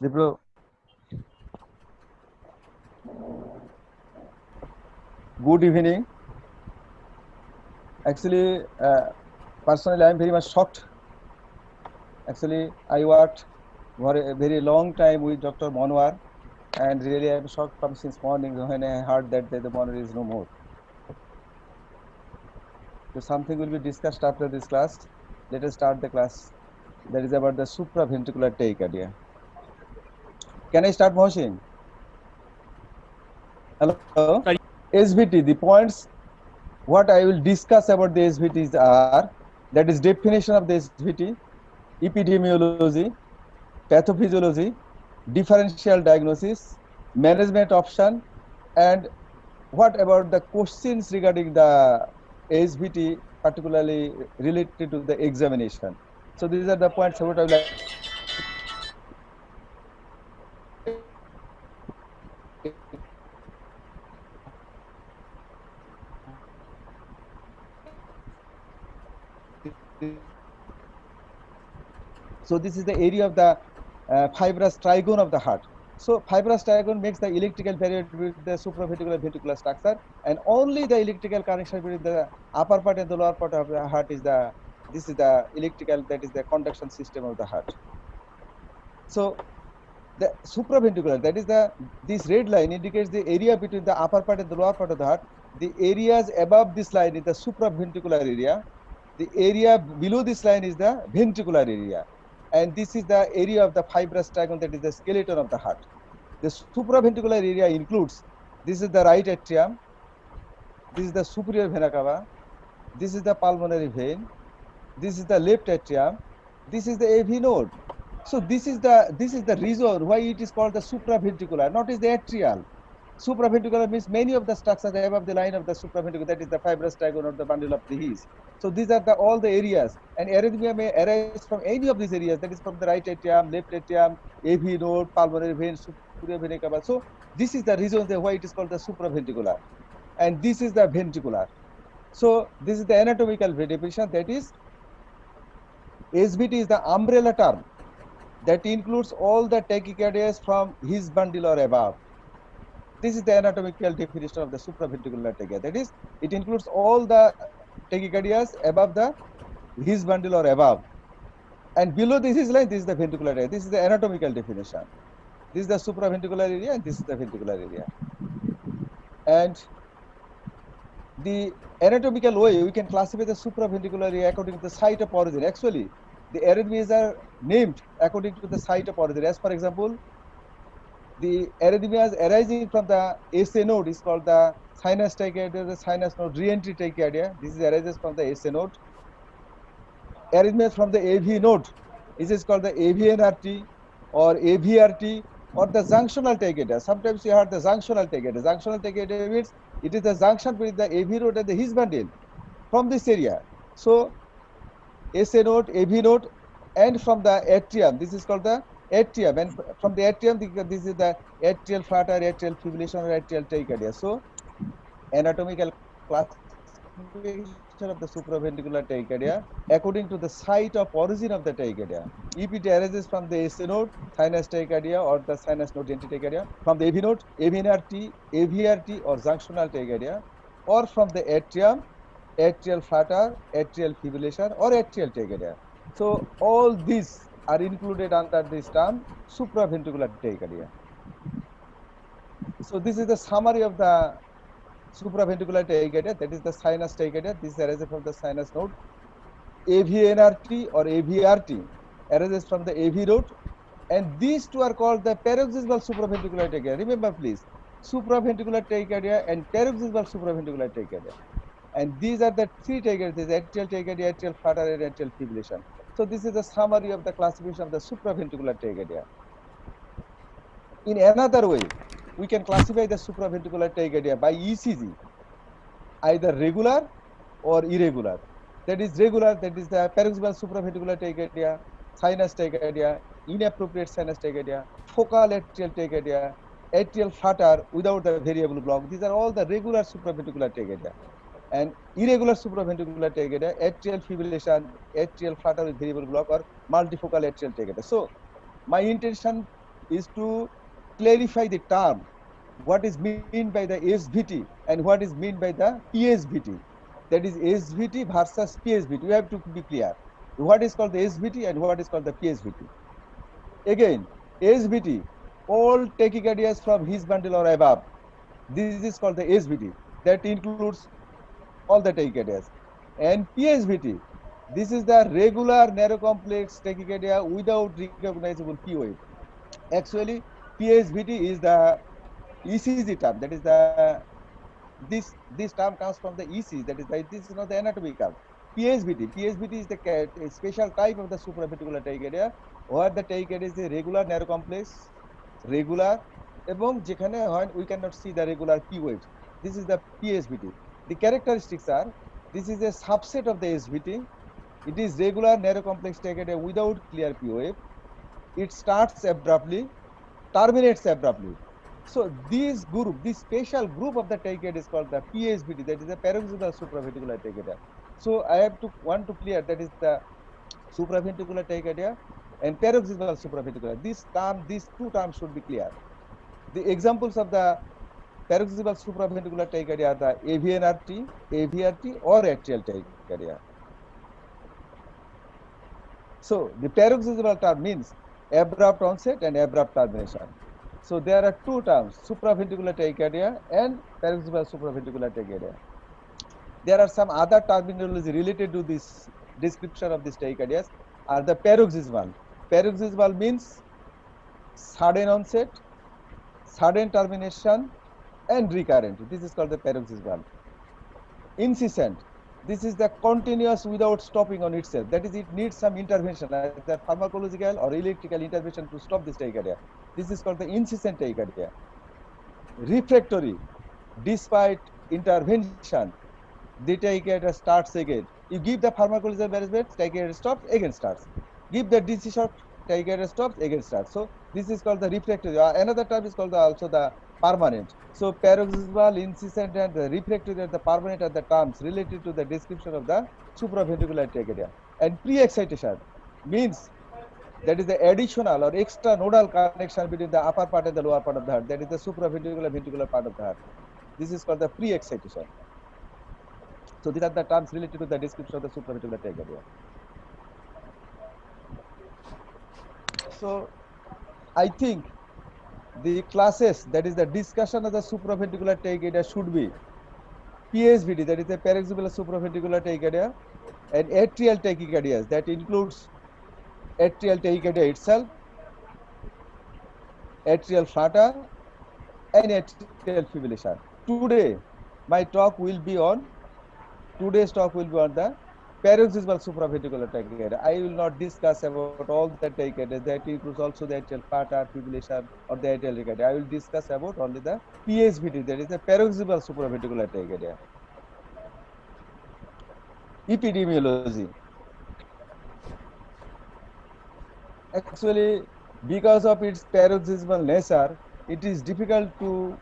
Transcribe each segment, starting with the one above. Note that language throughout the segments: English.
Diplo, good evening. Actually, personally, I am very much shocked. Actually, I worked for a very long time with Dr. Monwar, and really I am shocked from since morning when I heard that the Monwar is no more. So something will be discussed after this class. Let us start the class. That is about the supraventricular tachycardia. Can I start, Mohsin? Hello? SVT, the points what I will discuss about the SVTs are, that is definition of the SVT, epidemiology, pathophysiology, differential diagnosis, management option, and what about the questions regarding the SVT, particularly related to the examination. So these are the points what I would like to discuss. So this is the area of the fibrous trigone of the heart. So fibrous trigone makes the electrical period with the supraventricular ventricular structure, and only the electrical connection between the upper part and the lower part of the heart is the, this is the electrical, that is the conduction system of the heart. So the supraventricular, that is the, this red line indicates the area between the upper part and the lower part of the heart. The areas above this line is the supraventricular area. The area below this line is the ventricular area. And this is the area of the fibrous trigone, that is the skeleton of the heart. The supraventricular area includes, this is the right atrium, this is the superior vena cava, this is the pulmonary vein, this is the left atrium, this is the AV node. So this is the reason why it is called the supraventricular, not is the atrial. Supraventricular means many of the structures above the line of the supraventricular, that is the fibrous trigone or the bundle of the His. So these are the all the areas, and arrhythmia may arise from any of these areas, that is from the right atrium, left atrium, AV node, pulmonary vein, superior vena cava. So this is the reason why it is called the supraventricular, and this is the ventricular. So this is the anatomical definition, that is SVT is the umbrella term that includes all the tachycardias from his bundle or above. This is the anatomical definition of the supraventricular tachya. That is, it includes all the tachycardias above the his bundle or above. And below this is line, this is the ventricular area. This is the anatomical definition. This is the supraventricular area, and this is the ventricular area. And the anatomical way we can classify the supraventricular area according to the site of origin. Actually, the arrhythmias are named according to the site of origin. As for example, the arrhythmias arising from the SA node is called the sinus tachycardia, the sinus node re-entry tachycardia. This is arises from the SA node. Arrhythmias from the AV node, this is called the AVNRT or AVRT or the junctional tachycardia. Sometimes you heard the junctional tachycardia. Junctional tachycardia means it is the junction between the AV node and the His bundle from this area. So SA node, AV node, and from the atrium, this is called the atrium, and from the atrium, this is the atrial flutter, atrial fibrillation, or atrial tachycardia. So anatomical classification of the supraventricular tachycardia according to the site of origin of the tachycardia. If it arises from the SA node, sinus tachycardia or the sinus node entry tachycardia, from the AV node, AVNRT, AVRT or junctional tachycardia, or from the atrium, atrial flutter, atrial fibrillation or atrial tachycardia. So all these are included under this term supraventricular tachycardia. So this is the summary of the supraventricular tachycardia, that is the sinus tachycardia. This arises from the sinus node. AVNRT or AVRT arises from the AV node, and these two are called the paroxysmal supraventricular tachycardia. Remember, please, supraventricular tachycardia and paroxysmal supraventricular tachycardia. And these are the three tachycardias: atrial tachycardia, atrial flutter, and atrial fibrillation. So this is the summary of the classification of the supraventricular tachycardia. In another way, we can classify the supraventricular tachycardia by ECG, either regular or irregular. That is regular, that is the paroxysmal supraventricular tachycardia, sinus tachycardia, inappropriate sinus tachycardia, focal atrial tachycardia, atrial flutter without the variable block. These are all the regular supraventricular tachycardia. And irregular supraventricular tachycardia, atrial fibrillation, atrial flutter with variable block, or multifocal atrial tachycardia. So my intention is to clarify the term, what is meant by the SVT and what is meant by the PSVT. That is SVT versus PSVT. We have to be clear. What is called the SVT and what is called the PSVT. Again, SVT, all tachycardias from his bundle or above. This is called the SVT. That includes all the tachycardias. And PSVT, this is the regular narrow complex tachycardia without recognizable P wave. Actually, PSVT is the ECG term. That is the this term comes from the EC. That is this is not the anatomic term. PSVT is the a special type of the supraventricular tachycardia where the tachycardia is a regular narrow complex, regular, এবং যেখানে হয় we cannot see the regular P waves. This is the PSVT. The characteristics are this is a subset of the SVT. It is regular narrow complex tachycardia without clear P wave. It starts abruptly, terminates abruptly. So this special group of the tachycardia is called the PSVT, that is the paroxysmal supraventricular tachycardia. So I have to want to clear that is the supraventricular tachycardia and paroxysmal supraventricular. These two terms should be clear. The examples of the paroxysmal supraventricular tachycardia are the AVNRT, AVRT, or atrial tachycardia. So the paroxysmal term means abrupt onset and abrupt termination. So there are two terms, supraventricular tachycardia and paroxysmal supraventricular tachycardia. There are some other terminology related to this description of these tachycardias are the paroxysmal. Paroxysmal means sudden onset, sudden termination, and recurrent. This is called the paroxysmal. Incessant. This is the continuous without stopping on itself. That is, it needs some intervention, either pharmacological or electrical intervention to stop this tachycardia. This is called the incessant tachycardia. Refractory. Despite intervention, the tachycardia starts again. You give the pharmacological management, tachycardia stops, again starts. Give the DC shot, tachycardia stops, again starts. So this is called the refractory. Another term is called also the permanent. So paroxysmal, incessant, and the refractory and the permanent are the terms related to the description of the supraventricular tachycardia. And pre-excitation means that is the additional or extra nodal connection between the upper part and the lower part of the heart. That is the supraventricular ventricular part of the heart. This is called the pre-excitation. So these are the terms related to the description of the supraventricular tachycardia. So I think the classes, that is the discussion of the supraventricular tachycardia, should be PSVT, that is the paroxysmal supraventricular tachycardia, and atrial tachycardias, that includes atrial tachycardia itself, atrial flutter, and atrial fibrillation. Today, my talk will be on today's talk will be on the paroxysmal supraventricular tachycardia. I will not discuss about all the tachycardias. That includes also the atrial flutter, fibrillation, or the atrial tachycardia. I will discuss about only the PSVT, that is the paroxysmal supraventricular tachycardia. Epidemiology. Actually, because of its paroxysmal nature, it is difficult to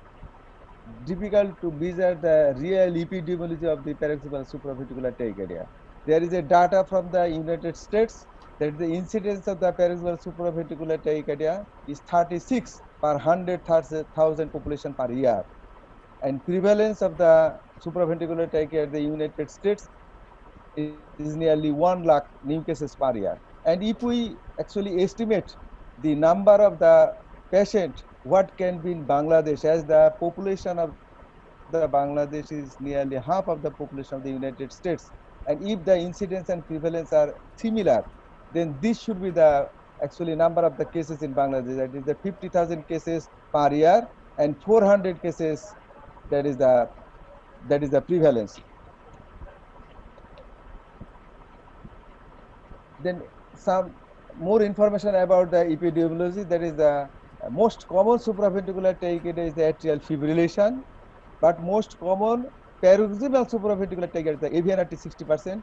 measure the real epidemiology of the paroxysmal supraventricular tachycardia. There is a data from the United States that the incidence of the paroxysmal supraventricular tachycardia is 36 per 100,000 population per year, and prevalence of the supraventricular tachycardia in the United States is nearly 1 lakh new cases per year. And if we actually estimate the number of the patient, what can be in Bangladesh, as the population of the Bangladesh is nearly half of the population of the United States. And if the incidence and prevalence are similar, then this should be the actually number of the cases in Bangladesh. That is the 50,000 cases per year and 400 cases. That is the prevalence. Then some more information about the epidemiology. That is the most common supraventricular tachycardia is the atrial fibrillation, but most common paroxysmal supraventricular tachycardia, the AVNRT 60%,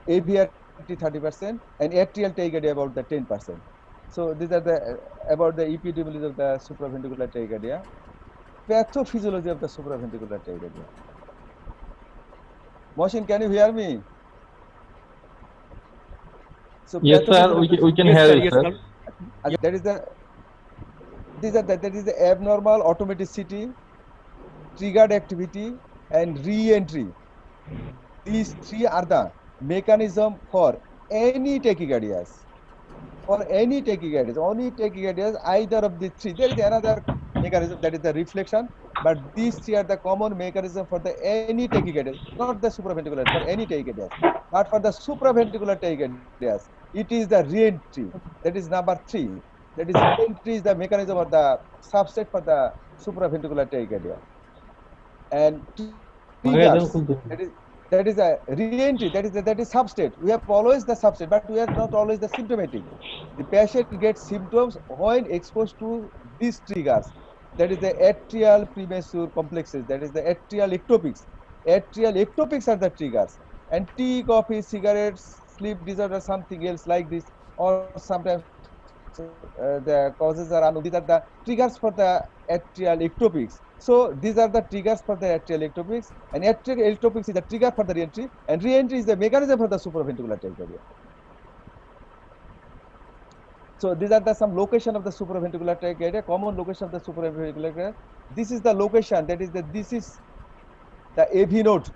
AVRT 30%, and atrial tachycardia about the 10%. So these are the about the epidemiology of the supraventricular tachycardia. Pathophysiology of the supraventricular tachycardia. Mohsin, can you hear me? So Yes, sir. We can Yes, hear sir. you, Yes, sir. sir. that is the That is the abnormal automaticity, triggered activity, and re-entry. These three are the mechanism for any tachycardias. For any tachycardias, either of the three. There is another mechanism, that is the reflection, but these three are the common mechanism for the any tachycardias, not the supraventricular, for any tachycardias. But for the supraventricular tachycardias, it is the re-entry. That is number three. That is re-entry is the mechanism or the subset for the supraventricular tachycardia. And আমাকে triggers, একদম খুলতে that is a re-entry, that is substrate. We have always the substrate, but we are not always the symptomatic. The patient gets symptoms when exposed to these triggers. That is the atrial premature complexes, that is the atrial ectopics. Atrial ectopics are the triggers. And tea, coffee, cigarettes, sleep disorder, something else like this, or sometimes the causes are unknown. These are the triggers for the atrial ectopics. So these are the triggers for the atrial ectopics, and atrial ectopics is the trigger for the reentry, and reentry is the mechanism for the supraventricular tachycardia. So these are the some location of the supraventricular tachycardia, common location of the supraventricular tachycardia. This is the location, that is this is the AV node.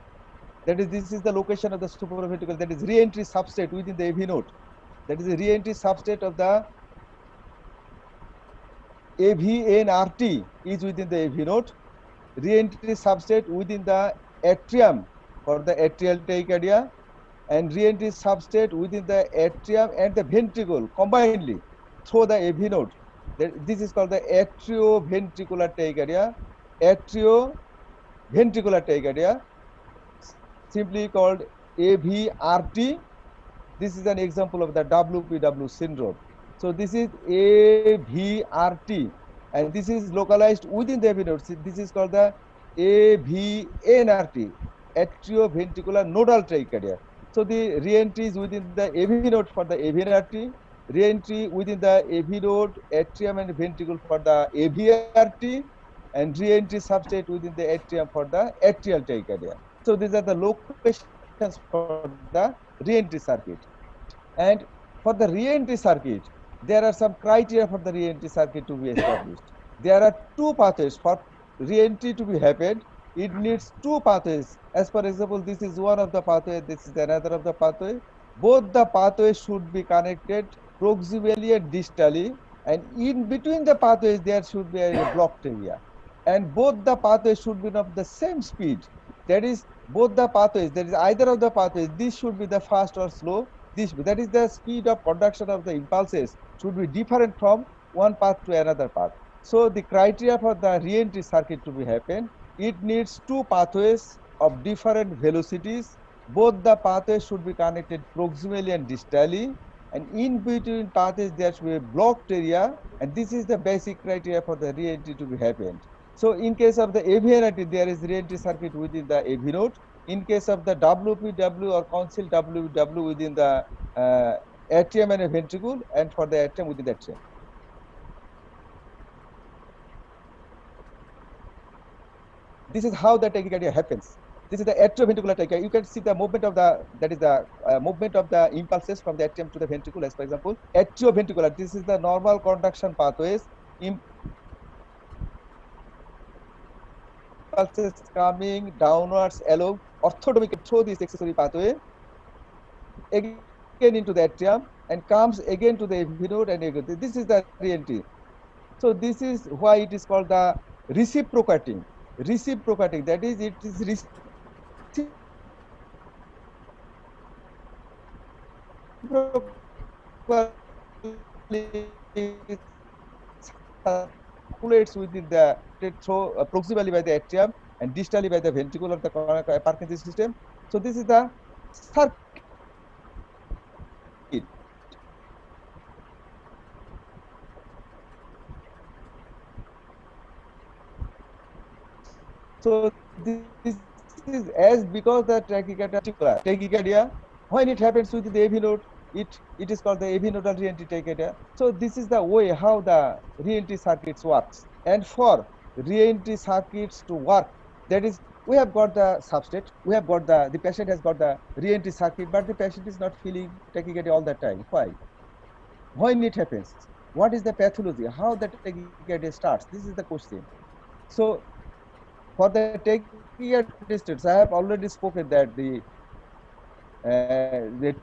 This is the location of the supraventricular, that is reentry substrate within the AV node. That is the reentry substrate of the AVNRT is within the AV node. Reentry substrate within the atrium for the atrial tachycardia, and reentry substrate within the atrium and the ventricle combinedly through the AV node. This is called the atrioventricular tachycardia. Atrioventricular tachycardia, simply called AVRT. This is an example of the WPW syndrome. So this is AVRT, and this is localized within the AV node. This is called the AVNRT, atrioventricular nodal tachycardia. So the reentry is within the AV node for the AVNRT, reentry within the AV node, atrium and ventricle for the AVRT, and reentry substrate within the atrium for the atrial tachycardia. So these are the locations for the reentry circuit. And for the re-entry circuit, there are some criteria for the re-entry circuit to be established. There are two pathways for re-entry to be happened. It needs two pathways. As for example, this is one of the pathway, this is another of the pathway. Both the pathways should be connected proximally and distally, and in between the pathways there should be a blocked area. And both the pathways should be of the same speed. That is, both the pathways, that is either of the pathways, this should be the fast or slow. That is the speed of conduction of the impulses should be different from one path to another path. So the criteria for the re-entry circuit to be happen, it needs two pathways of different velocities. Both the pathways should be connected proximally and distally, and in between pathways there should be a blocked area, and this is the basic criteria for the re-entry to be happened. So in case of the AVNRT, there is re-entry circuit within the AV node. In case of the WPW or council WPW within the atrium and a ventricle, and for the atrium within the atrium. This is how the tachycardia happens. This is the atrioventricular tachycardia. You can see the movement of the, that is the movement of the impulses from the atrium to the ventricle, as for example, atrioventricular. This is the normal conduction pathways. Impulses coming downwards along orthotomic through this accessory pathway, again into the atrium, and comes again to the AV node, and again. This is the re-entry. So this is why it is called the reciprocating. Reciprocating, that is, it is circulates within the through proximally by the atrium and distally by the ventricle of the Purkinje system. So this is the circuit. So this is as because the tachycardia, when it happens with the AV node, it is called the AV nodal reentry tachycardia. So this is the way how the reentry circuits works. And for reentry circuits to work, that is, we have got the substrate, we have got the patient has got the reentry circuit, but the patient is not feeling tachycardia all the time. Why? When it happens? what is the pathology, how the tachycardia starts. This is the question. So for the tachycardia states, I have already spoken that the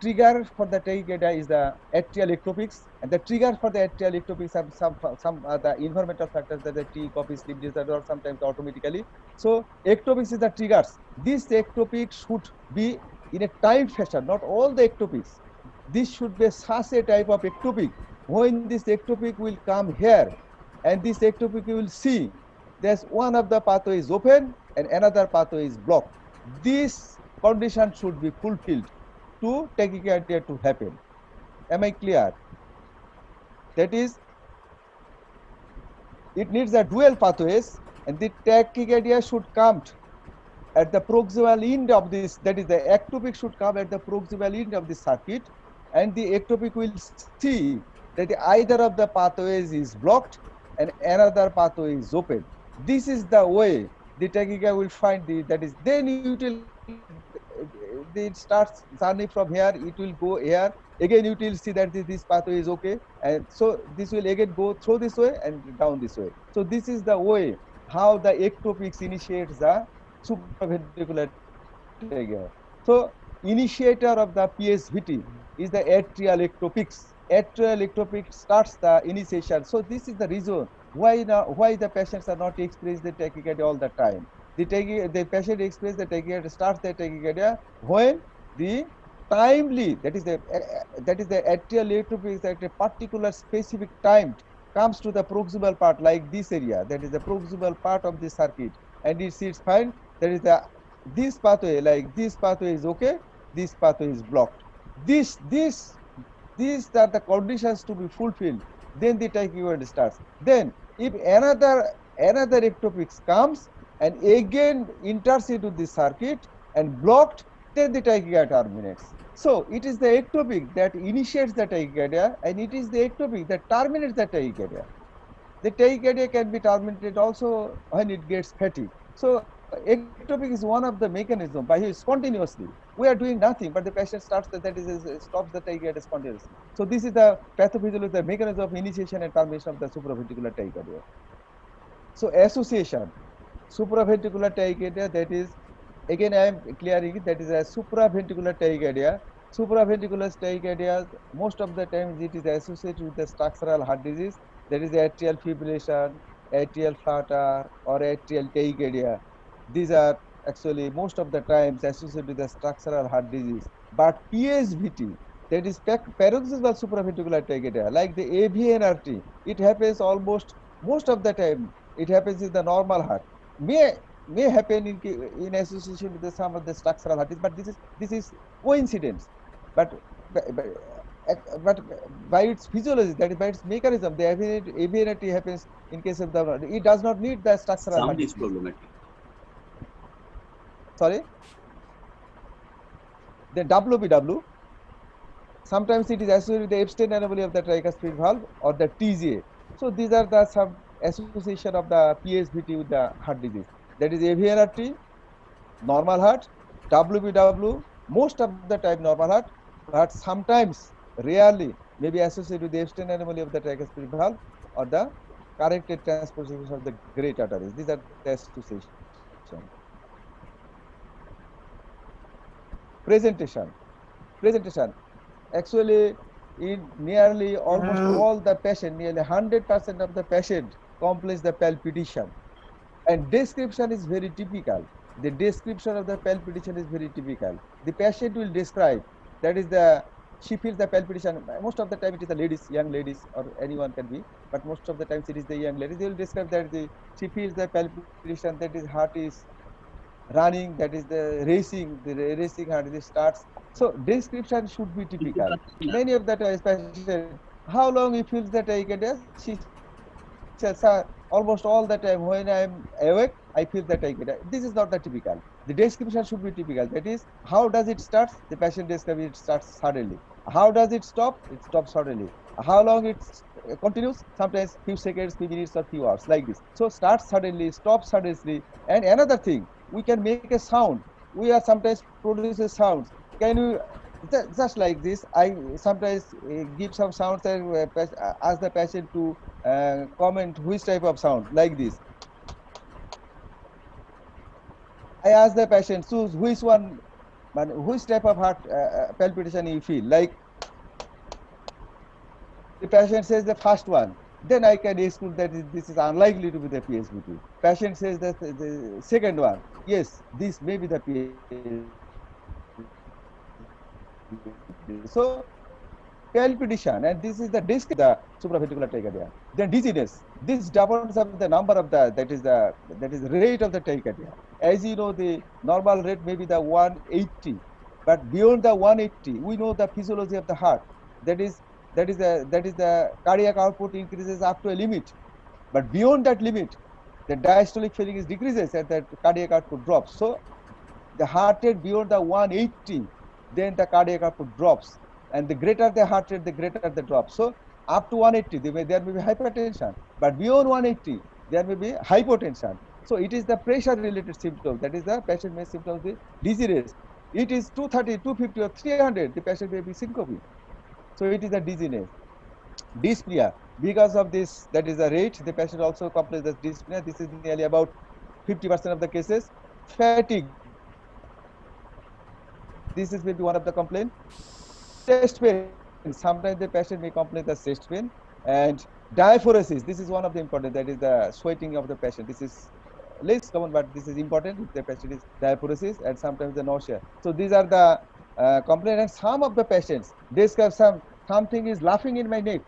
trigger for the tachycardia is the atrial ectopics, and the trigger for the atrial ectopics have some the environmental factors that the T, coffee, sleep disorder, or sometimes automatically. So ectopics is the triggers. This ectopic should be in a timed fashion, not all the ectopics. This should be such a type of ectopic. When this ectopic will come here, and this ectopic you will see, there's one of the pathway is open and another pathway is blocked. This condition should be fulfilled to tachycardia to happen. Am I clear? That is, it needs a dual pathways, and the tachycardia should come at the proximal end of this, that is the ectopic should come at the proximal end of the circuit, and the ectopic will see that either of the pathways is blocked and another pathway is open. This is the way the tachycardia will find the, that is, then it will, it starts journey from here, it will go here, again you will see that this pathway is okay, and so this will again go through this way and down this way. So this is the way how the ectopics initiates the supraventricular tachycardia. So initiator of the PSVT is the atrial ectopics. Atrial ectopic starts the initiation. So this is the reason why now, why the patients are not experiencing the tachycardia all the time. The patient experiences the tachycardia, starts the tachycardia when the timely, that is the atrial ectopics at a particular specific time comes to the proximal part, like this area, that is the proximal part of the circuit, and it sits fine. There is the, this pathway, like this pathway is okay, this pathway is blocked. These are the conditions to be fulfilled. Then the tachycardia starts. Then if another ectopic comes and again enters into the circuit and blocked, then the tachycardia terminates. So it is the ectopic that initiates the tachycardia, and it is the ectopic that terminates the tachycardia. The tachycardia can be terminated also when it gets fatigue. So ectopic is one of the mechanisms by which spontaneously we are doing nothing, but the patient starts stops the tachycardia spontaneously. So this is the pathophysiology, the mechanism of initiation and termination of the supraventricular tachycardia. So association, supraventricular tachycardia, that is, again I am clearing it, that is a supraventricular tachycardia. Supraventricular tachycardia, most of the times it is associated with the structural heart disease, that is atrial fibrillation, atrial flutter, or atrial tachycardia. These are actually most of the times associated with the structural heart disease. But PSVT, that is paroxysmal supraventricular tachycardia, like the AVNRT, it happens almost most of the time. It happens in the normal heart. May happen in association with some of the structural heart disease, but this is coincidence. But but by its physiology, that is by its mechanism, the AVNRT happens in case of the, it does not need the structural heart Sound is disease. problematic. Sorry. Then WBW, sometimes it is associated with the Epstein anomaly of the tricuspid valve or the TGA. So these are the some association of the PSVT with the heart disease. That is AVNRT, normal heart, WBW, most of the time normal heart, but sometimes, rarely, may be associated with the Epstein anomaly of the tricuspid valve or the corrected transposition of the great arteries. These are the association. Presentation. Presentation. Actually, in nearly almost all the patient, nearly 100% of the patient complains the palpitation. And description is very typical. The description of the palpitation is very typical. The patient will describe, that is the, she feels the palpitation. Most of the time it is the ladies, young ladies, or anyone can be, but most of the times it is the young ladies. They will describe that she feels the palpitation, that his heart is running, that is the racing heart it starts. So description should be typical. Many of the times patient, how long he feels that tachycardia, she says, sir, almost all the time when I am awake, I feel that tachycardia. This is not the typical. The description should be typical. That is, how does it start? The patient describes it starts suddenly. How does it stop? It stops suddenly. How long it continues? Sometimes few seconds, few minutes, or few hours, like this. So starts suddenly, stops suddenly. And another thing, we can make a sound. We are sometimes produces sounds. Can you Just like this, I sometimes give some sounds and ask the patient to comment which type of sound, like this. I ask the patient, choose which one, which type of heart palpitation you feel. Like the patient says the first one, then I can exclude that this is unlikely to be the PSVT. Patient says that the second one, yes, this may be the PSVT. So palpitation, and this is the description of the supraventricular tachycardia. Then dizziness. This depends on the number of the that is the rate of the tachycardia. As you know, the normal rate may be the 180, but beyond the 180, we know the physiology of the heart. That is the cardiac output increases up to a limit, but beyond that limit, the diastolic filling is decreases and that cardiac output drops. So the heart rate beyond the 180, then the cardiac output drops. And the greater the heart rate, the greater the drop. So up to 180, there may be hypertension. But beyond 180, there may be hypotension. So it is the pressure related symptom. That is the patient may symptoms the dizziness. It is 230, 250 or 300, the patient may be syncope. So it is the dizziness. Dyspnea. Because of this, that is the rate, the patient also complains of dyspnea. This is nearly about 50% of the cases. Fatigue. This is maybe one of the complaint. Chest pain. Sometimes the patient may complain of chest pain. And diaphoresis. This is one of the important. That is the sweating of the patient. This is less common, but this is important if the patient is diaphoresis and sometimes the nausea. So these are the complaints. And some of the patients describe something is laughing in my neck,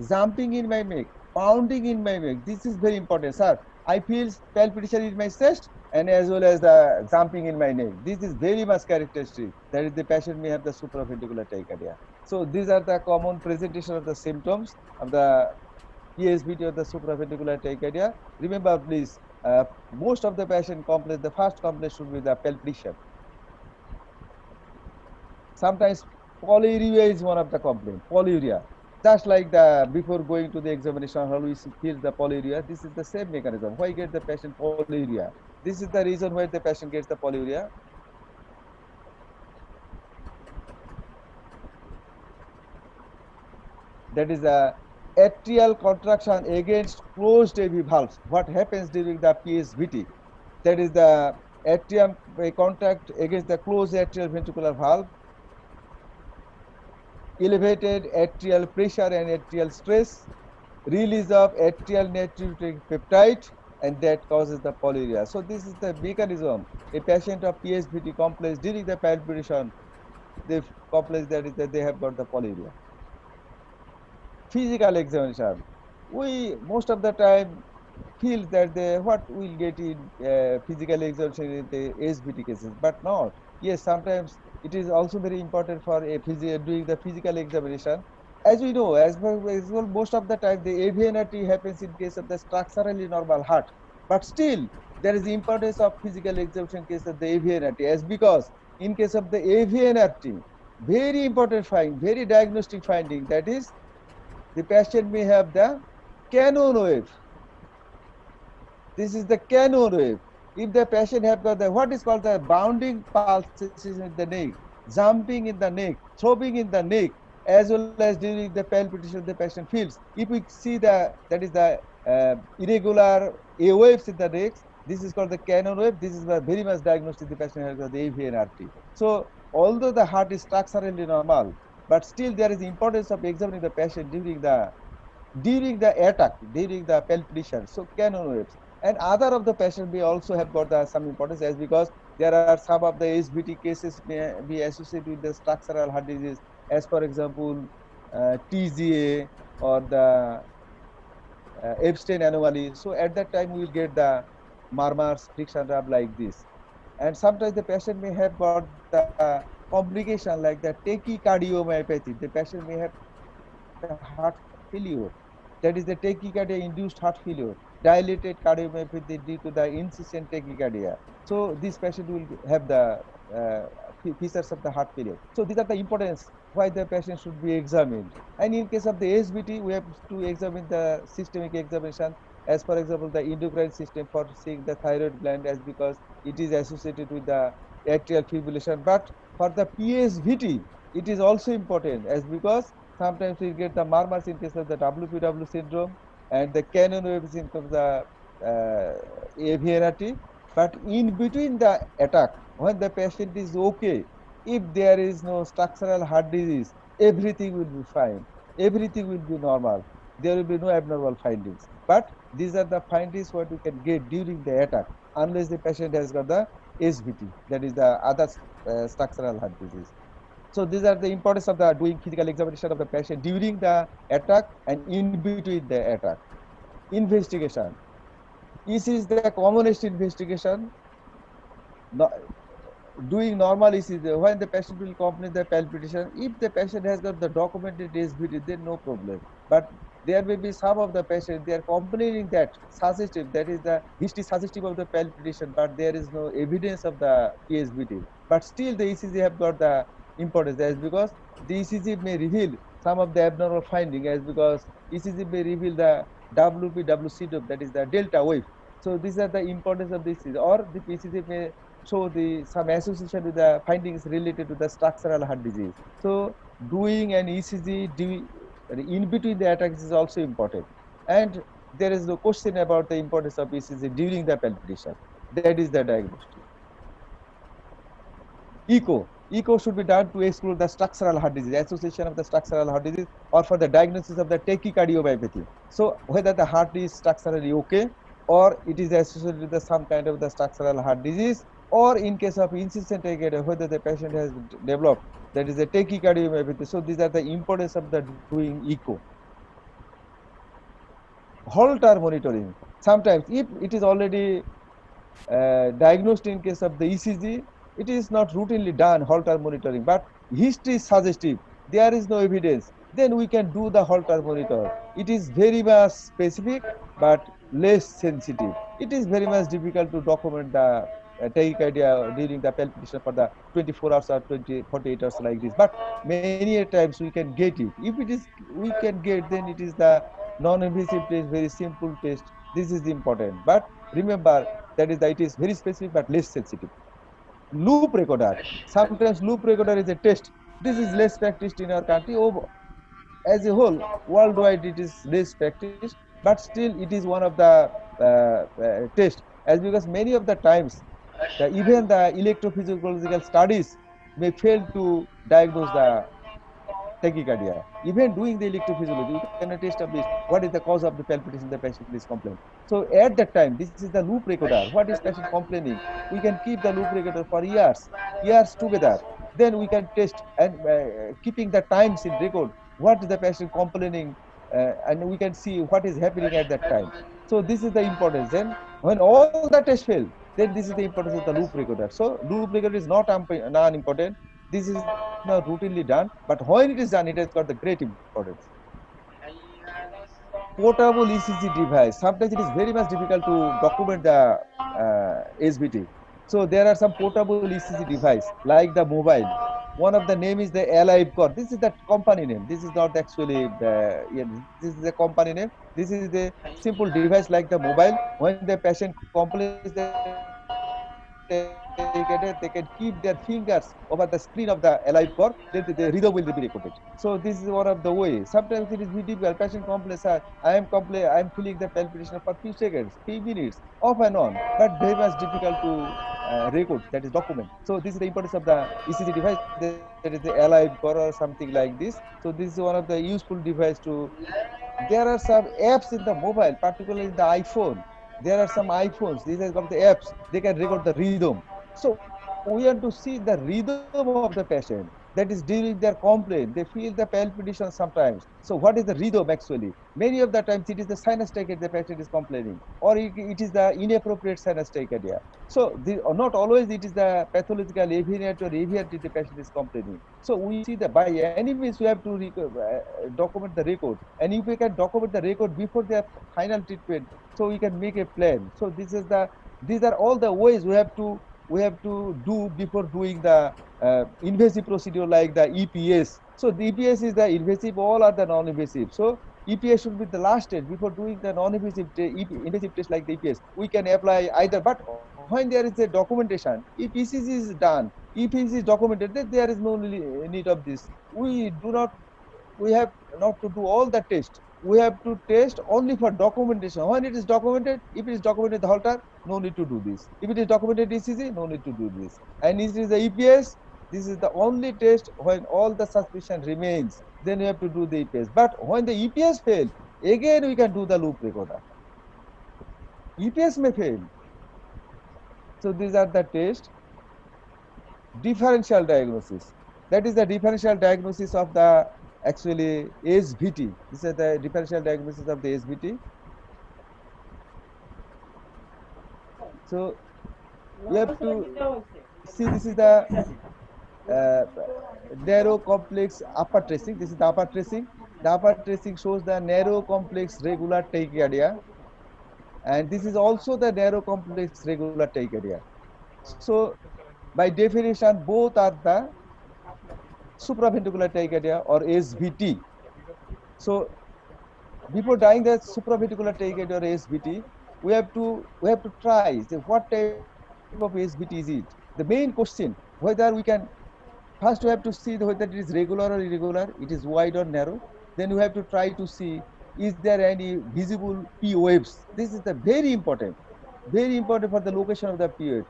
jumping in my neck, pounding in my neck. This is very important, sir. I feel palpitation in my chest and as well as the jumping in my neck. This is very much characteristic. That is the patient may have the supraventricular tachycardia. So these are the common presentation of the symptoms of the PSVT or the supraventricular tachycardia. Remember, please, most of the patient complaints, the first complaint should be the palpitation. Sometimes polyuria is one of the complaints. Polyuria. Just like the before going to the examination hall, we feel the polyuria. This is the same mechanism. Why get the patient polyuria? This is the reason why the patient gets the polyuria. That is a atrial contraction against closed AV valves. What happens during the PSVT? That is the atrium contact against the closed atrial ventricular valve, elevated atrial pressure and atrial stress, release of atrial natriuretic peptide, and that causes the polyuria. So this is the mechanism. A patient of PSVT complains during the palpitation, they complains that is that they have got the polyuria. Physical examination. We most of the time feel that what we'll get in physical examination in the SVT cases, but not. Yes, sometimes it is also very important for a doing the physical examination. As we know, as well, most of the time the AVNRT happens in case of the structurally normal heart. But still, there is the importance of physical examination in case of the AVNRT, as because in case of the AVNRT, very important finding, very diagnostic finding, that is the patient may have the cannon wave. This is the cannon wave. If the patient have got the what is called the bounding pulses in the neck, jumping in the neck, throbbing in the neck, as well as during the palpitation the patient feels. If we see that is the irregular A waves in the neck, this is called the cannon wave. This is very much diagnostic the patient has got the AVNRT. So although the heart is structurally normal, but still there is importance of examining the patient during the attack, during the palpitation. So cannon waves. And other of the patients may also have got some importance, as because there are some of the SVT cases may be associated with the structural heart disease, as for example, TGA or the Epstein anomaly. So at that time, we will get the murmurs, friction rub like this. And sometimes the patient may have got the complication like the tachycardiomyopathy. The patient may have the heart failure. That is the tachycardia-induced heart failure, dilated cardiomyopathy due to the insistent tachycardia. So this patient will have the features of the heart failure. So these are the importance why the patient should be examined. And in case of the SVT, we have to examine the systemic examination, as for example, the endocrine system for seeing the thyroid gland, as because it is associated with the atrial fibrillation. But for the PSVT, it is also important as because sometimes we get the murmurs in case of the WPW syndrome and the Canon waves in case of the AVNRT. But in between the attack, when the patient is okay, if there is no structural heart disease, everything will be fine. Everything will be normal. There will be no abnormal findings. But these are the findings what we can get during the attack, unless the patient has got the SVT, that is the other structural heart disease. So these are the importance of the doing physical examination of the patient during the attack and in between the attack. Investigation. This is the commonest investigation. No, doing normal ECG, when the patient will complain the palpitation, if the patient has got the documented SVT, then no problem. But there may be some of the patients, they are complaining that suggestive, that is the history suggestive of the palpitation, but there is no evidence of the PSVT. But still the ECG have got the importance as because the ECG may reveal some of the abnormal finding as because ECG may reveal the WPW syndrome, that is the delta wave. So these are the importance of this, or the PCG may show the some association with the findings related to the structural heart disease. So doing an ECG in between the attacks is also important. And there is no question about the importance of ECG during the palpitation. That is the diagnostic. Echo should be done to exclude the structural heart disease, association of the structural heart disease, or for the diagnosis of the tachycardiomyopathy. So whether the heart is structurally okay, or it is associated with some kind of the structural heart disease, or in case of insufficient tachycardia, whether the patient has developed, that is a tachycardiomyopathy. So these are the importance of the doing echo. Holter monitoring. Sometimes if it is already diagnosed in case of the ECG, it is not routinely done Holter monitoring, but history is suggestive. There is no evidence. Then we can do the Holter monitor. It is very much specific, but less sensitive. It is very much difficult to document the tachycardia during the palpitation for the 24 hours or 48 hours like this. But many times we can get it. If it is we can get, then it is the non-invasive test, very simple test. This is important. But remember, that is that it is very specific but less sensitive. Loop recorder. Sometimes loop recorder is a test. This is less practiced in our country. As a whole, worldwide it is less practiced, but still it is one of the tests. As because many of the times, even the electrophysiological studies may fail to diagnose the tachycardia. Even doing the electrophysiology, we cannot establish what is the cause of the palpitation the patient is complaining. So at that time, this is the loop recorder. What is patient complaining? We can keep the loop recorder for years together. Then we can test and keeping the times in record. What is the patient complaining? And we can see what is happening at that time. So this is the importance. Then when all the tests fail, then this is the importance of the loop recorder. So loop recorder is not non-important. This is not routinely done, but when it is done, it has got the great importance. Portable ECG device. Sometimes it is very much difficult to document the SVT. So there are some portable ECG device like the mobile. One of the name is the Alive Core. This is the company name. This is not actually yeah, this is the company name. This is the simple device like the mobile. When the patient complains the tachycardia, they can keep their fingers over the screen of the Alive Core. Then the rhythm will be recorded. So this is one of the ways. Sometimes it is very difficult. Patient complains, sir, I am feeling the palpitation for few seconds, few minutes, off and on, but very much difficult to record, that is document. So this is the importance of the ECG device, that is the Alive Core or something like this. So this is one of the useful device to. There are some apps in the mobile, particularly in the iPhone. There are some iPhones. These are got the apps. They can record the rhythm. So we want to see the rhythm of the patient. That is during their complaint. They feel the palpitation sometimes. So what is the rhythm actually? Many of the times it is the sinus tachycardia the patient is complaining, or it is the inappropriate sinus tachycardia. So not always it is the pathological AVNAT or AVRT the patient is complaining. So we see that by any means we have to document the record. And if we can document the record before their final treatment, so we can make a plan. So these are all the ways we have to do before doing the invasive procedure like the EPS. So the EPS is the invasive, all are the non-invasive. So EPS should be the last stage before doing the non-invasive invasive test like the EPS. We can apply either, but when there is a documentation, if ECG is done, If it is documented, then there is no need of this. We have not to do all the test. We have to test only for documentation. When it is documented, if it is documented the halter, no need to do this. If it is documented ECG, no need to do this. And if it is the EPS, this is the only test when all the suspicion remains. Then we have to do the EPS. But when the EPS fail, again we can do the loop recorder. EPS may fail. So these are the tests. Differential diagnosis. That is the differential diagnosis of the actually SVT. This is the differential diagnosis of the SVT. So we have to see this is the narrow complex upper tracing. This is the upper tracing. The upper tracing shows the narrow complex regular tachycardia, and this is also the narrow complex regular tachycardia. So by definition, both are the supraventricular tachycardia or SVT. So before dying the supraventricular tachycardia or SVT, we have to try say what type of SVT is it. The main question whether we can first we have to see whether it is regular or irregular, it is wide or narrow. Then we have to try to see is there any visible P waves. This is the very important for the location of the P wave.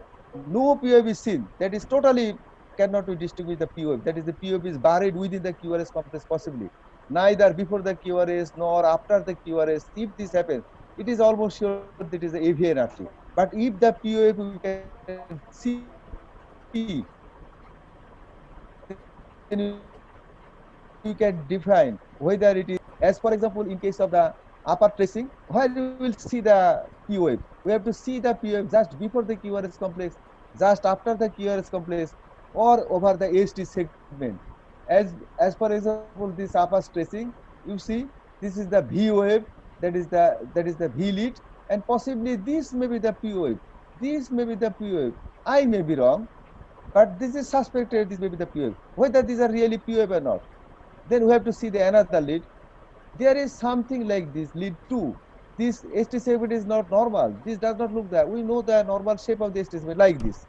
No P wave is seen. That is totally cannot be distinguished the P wave. That is the P wave is buried within the QRS complex possibly. Neither before the QRS nor after the QRS. If this happens, it is almost sure that it is a AVNRT. But if the P wave we can see, then we can define whether it is, as for example, in case of the upper tracing, where you will see the P wave, we have to see the P wave just before the QRS complex, just after the QRS complex, or over the AST segment. As for example, this upper tracing, you see this is the V wave, that is the V lead, and possibly this may be the P wave. This may be the P wave. I may be wrong, but this is suspected this may be the P wave. Whether these are really P wave or not, then we have to see the another lead. There is something like this, lead 2. This ST7 is not normal. This does not look that. We know the normal shape of the ST7 like this.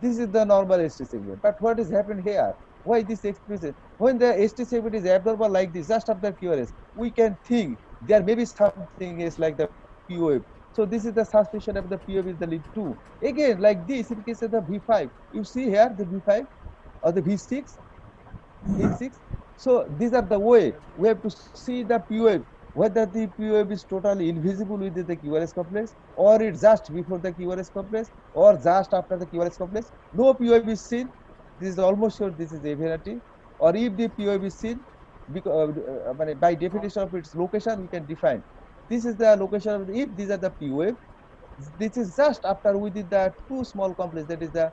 This is the normal ST segment. But what has happened here? Why this explicit? When the ST segment is abnormal like this, just after QRS, we can think there may be something else like the P wave. So this is the suspicion of the P wave is the lead 2. Again, like this, in case of the V5, you see here the V5 or the V6. So these are the way we have to see the P wave, whether the P wave is totally invisible within the QRS complex, or it's just before the QRS complex, or just after the QRS complex. No P wave is seen. This is almost sure this is AVNRT. Or if the P wave is seen, because, by definition of its location, we can define. This is the location of if these are the P wave. This is just after we did the two small complex, that is the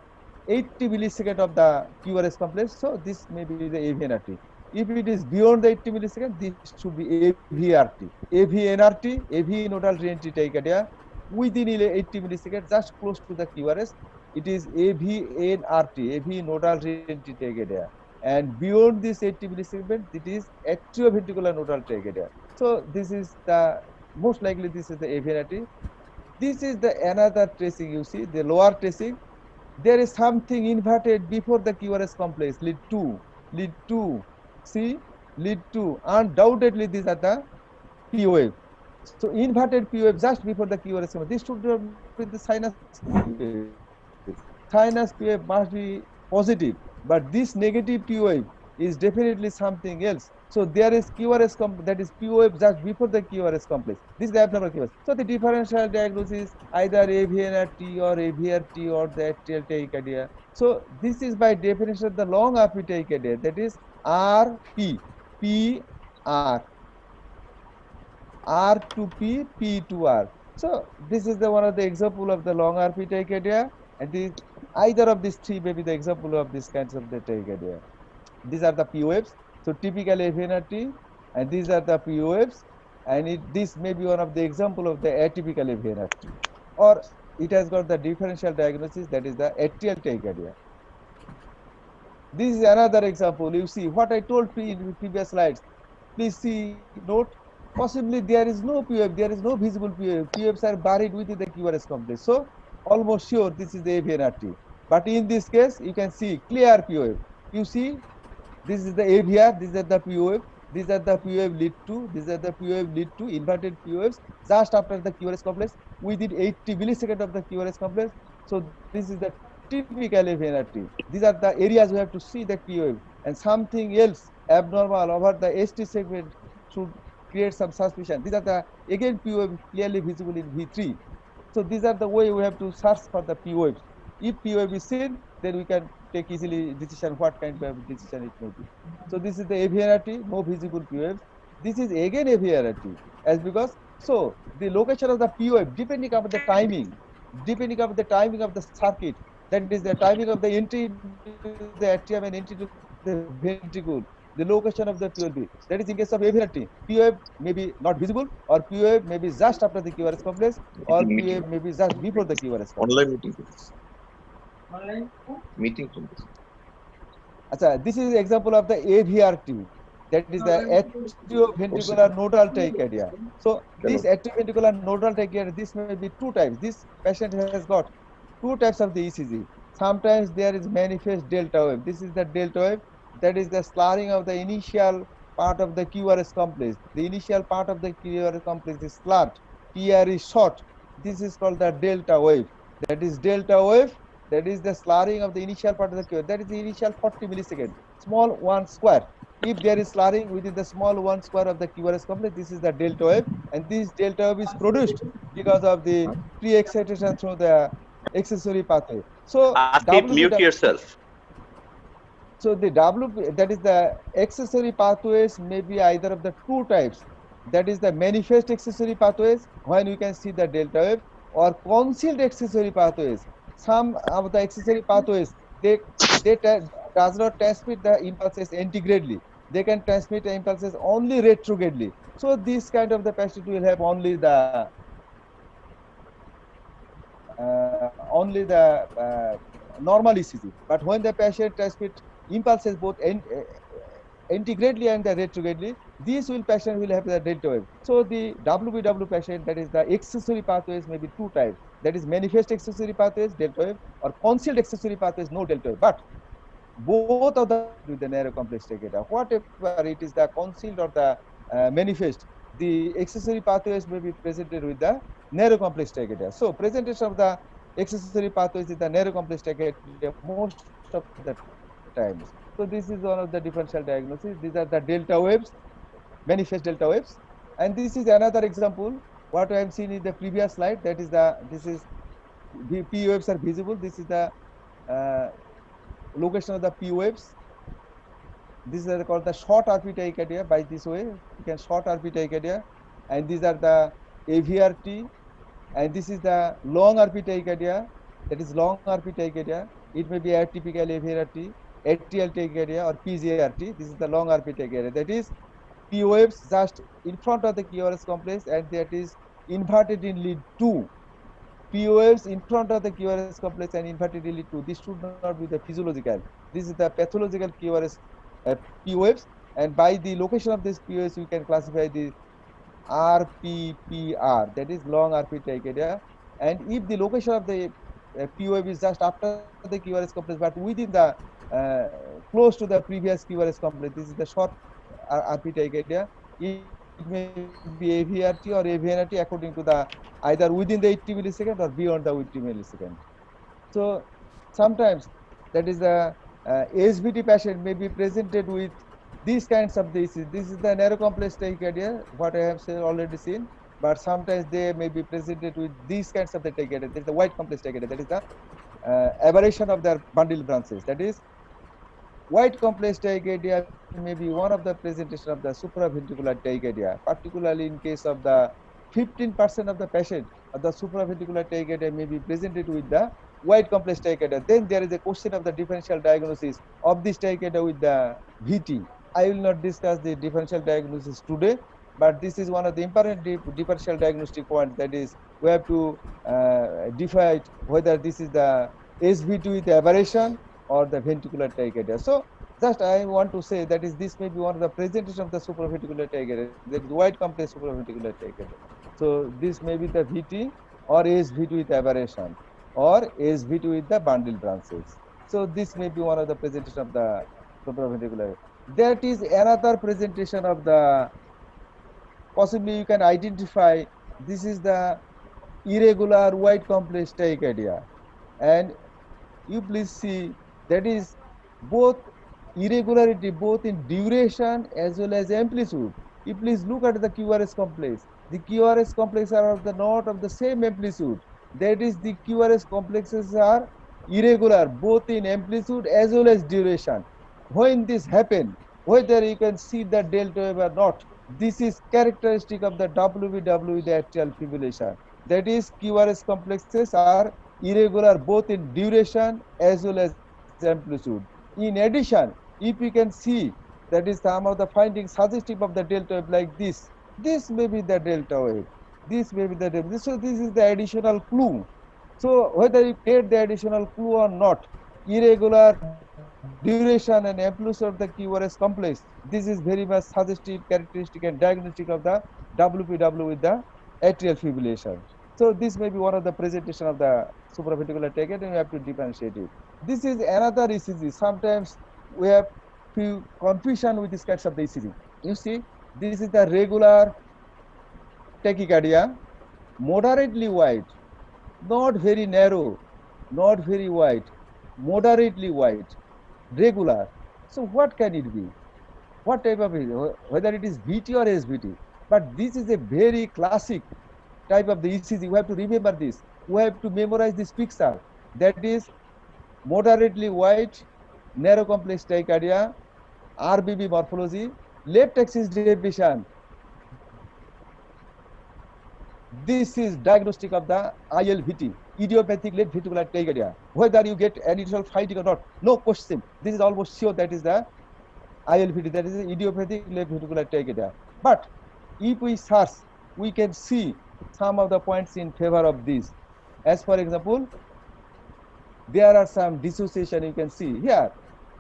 80 millisecond of the QRS complex. So this may be the AVNRT. If it is beyond the 80 millisecond, this should be AVRT. AVNRT, AV nodal reentry tachycardia, within 80 milliseconds, just close to the QRS, it is AVNRT, AV nodal reentry tachycardia. And beyond this 80 millisecond, it is atrioventricular nodal tachycardia. So this is the most likely this is the AVNRT. This is the another tracing you see, the lower tracing. There is something inverted before the QRS complex, lead 2, lead 2. See, lead 2. Undoubtedly, these are the P wave. So inverted P wave just before the QRS complex. This should be the sinus P wave. Sinus P wave must be positive, but this negative P wave is definitely something else. So there is that is P wave just before the QRS complex. This is the abnormal QRS. So the differential diagnosis either AVNRT or AVRT or the atrial tachycardia. So this is by definition the long RP tachycardia, that is RP, PR, R to P, P to R. So this is the one of the example of the long RP tachycardia, and either of these three may be the example of these kinds of the tachycardia. These are the P waves. So typical AVNRT, and these are the P waves, and this may be one of the example of the atypical AVNRT, or it has got the differential diagnosis, that is the atrial tachycardia. This is another example. You see what I told in previous slides. Please see, note, possibly there is no P wave, there is no visible P wave. P waves are buried within the QRS complex. So almost sure this is the AVNRT. But in this case, you can see clear P wave. You see, this is the AVR, these are the P wave, these are the P wave lead to, these are the P wave lead to inverted P waves just after the QRS complex within 80 milliseconds of the QRS complex. So this is the typical AVNRT. These are the areas we have to see the P wave, and something else abnormal over the ST segment should create some suspicion. These are the again P wave clearly visible in V3. So these are the way we have to search for the P waves. If P wave is seen, then we can take easily decision what kind of decision it may be. So this is the AVNRT, no visible P waves. This is again AVNRT, as because so the location of the P wave depending on the timing, depending on the timing of the circuit, that is the timing of the entry into the atrium and entry to the ventricle, the location of the P will be. That is in case of AVNRT. P wave may be not visible, or P wave may be just after the QRS complex, or P wave Meeting. may be just before the QRS complex. Online meeting rooms. Meeting rooms. Achha, this is example of the AVRT, that is the Also, atrioventricular nodal tachycardia. So this cannot. atrioventricular nodal tachycardia, this may be two types. This patient has got two types of the ECG. Sometimes there is manifest delta wave. This is the delta wave, that is the slurring of the initial part of the QRS complex. The initial part of the QRS complex is slurred. TR is short. This is called the delta wave. That is delta wave. That is the slurring of the initial part of the QRS. That is the initial 40 milliseconds, small one square. If there is slurring within the small one square of the QRS complex, this is the delta wave, and this delta wave is produced because of the pre-excitation through the accessory pathway. So Asif, mute WB, yourself. so the WB, that is the accessory pathways may be either of the two types. That is the manifest accessory pathways when you can see the delta wave, or concealed accessory pathways. Some of the accessory pathways, they does not transmit the impulses antigradely. They can transmit the impulses only retrogradely. So this kind of the patient will have only the normal ECG. But when the patient transmits impulses both antigradely and the retrogradely, these will patient will have the delta wave. So the WBW patient, that is the accessory pathways may be two types. That is manifest accessory pathways, delta wave, or concealed accessory pathways, no delta wave. But both of the with the narrow complex data, whatever it is the concealed or the manifest, the accessory pathways may be presented with the narrow complex data. So presentation of the accessory pathways is the narrow complex data most of the times. So this is one of the differential diagnosis. These are the delta waves, manifest delta waves. And this is another example. What I am seeing in the previous slide, that is the P waves are visible. This is the uh, location of the P waves. These are called the short RP tachycardia. By this way, you can short RP tachycardia, and these are the AVRT, and this is the long RP tachycardia. That is long RP tachycardia. It may be atypical AVRT, atrial tachycardia, or PGRT. This is the long RP tachycardia. That is P waves just in front of the QRS complex, and that is inverted in lead 2. P waves in front of the QRS complex and inverted in lead 2. This should not be the physiological. This is the pathological QRS P waves, and by the location of this P waves, we can classify the RPPR, that is long RP tachycardia. And if the location of the P wave is just after the QRS complex, but within the uh, close to the previous QRS complex, this is the short RP tachycardia. It may be AVRT or AVNRT according to the either within the 80 millisecond or beyond the 80 millisecond. So sometimes that is the SVT patient may be presented with these kinds of disease. This is the narrow complex tachycardia, what I have already seen. But sometimes they may be presented with these kinds of the tachycardia. There is the white complex tachycardia. That is the aberration of their bundle branches. That is white complex tachycardia may be one of the presentation of the supraventricular tachycardia, particularly in case of the 15% of the patient of the supraventricular tachycardia may be presented with the white complex tachycardia. Then there is a question of the differential diagnosis of this tachycardia with the VT. I will not discuss the differential diagnosis today, but this is one of the important differential diagnostic points. That is, we have to define whether this is the SVT with aberration or the ventricular tachycardia. So just I want to say that is this may be one of the presentation of the supraventricular tachycardia. That is white complex supraventricular tachycardia. So this may be the VT or SVT with aberration. or SVT with the bundle branches. So this may be one of the presentation of the supraventricular. That is another presentation of the, possibly you can identify, this is the irregular white complex tachycardia. And you please see that is both irregularity both in duration as well as amplitude. You please look at the QRS complex. The QRS complex are of the not of the same amplitude. That is, the QRS complexes are irregular both in amplitude as well as duration. When this happen, whether you can see the delta wave or not, this is characteristic of the WBW, the atrial fibrillation. That is, QRS complexes are irregular both in duration as well as amplitude. In addition, if you can see, that is some of the findings suggestive of the delta wave like this may be the delta wave. This may be the delta wave. So this is the additional clue. So whether you get the additional clue or not, irregular duration and amplitude of the QRS complex, this is very much suggestive, characteristic and diagnostic of the WPW with the atrial fibrillation. So this may be one of the presentation of the supraventricular tachycardia, and we have to differentiate it. This is another ECG. Sometimes we have few confusion with these kinds of the ECG. You see, this is the regular tachycardia, moderately wide, not very narrow, not very wide, moderately wide, regular. So what can it be? What type of it? Whether it is VT or SVT? But this is a very classic type of the ECG. We have to remember this. We have to memorize this picture. That is moderately wide, narrow complex tachycardia, RBB morphology, left axis deviation. This is diagnostic of the ILVT, idiopathic left ventricular tachycardia. Whether you get an initial finding or not, no question. This is almost sure that is the ILVT, that is the idiopathic left ventricular tachycardia. But if we search, we can see some of the points in favor of this. As for example, there are some dissociation you can see here.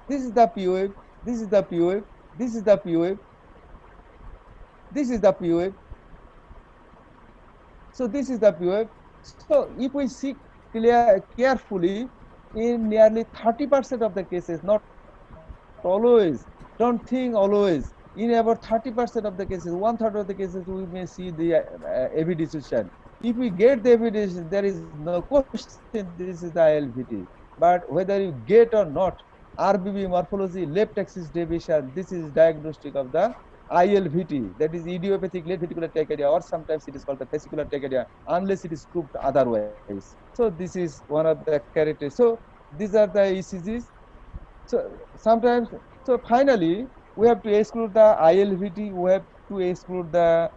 This is the P wave, this is the P wave, this is the P wave, this is the P wave. So this is the P wave. So if we see carefully, in nearly 30% of the cases, not always, don't think always, in about 30% of the cases, 1/3 of the cases, we may see the AV dissociation. If we get the AV dissociation, there is no question this is the ILVT. But whether you get or not, RBB morphology, left axis deviation, this is diagnostic of the ILVT, that is idiopathic left ventricular tachycardia, or sometimes it is called the fascicular tachycardia, unless it is proved otherwise. So this is one of the characters. So these are the ECGs. So sometimes, so finally, we have to exclude the ILVT, we have to exclude the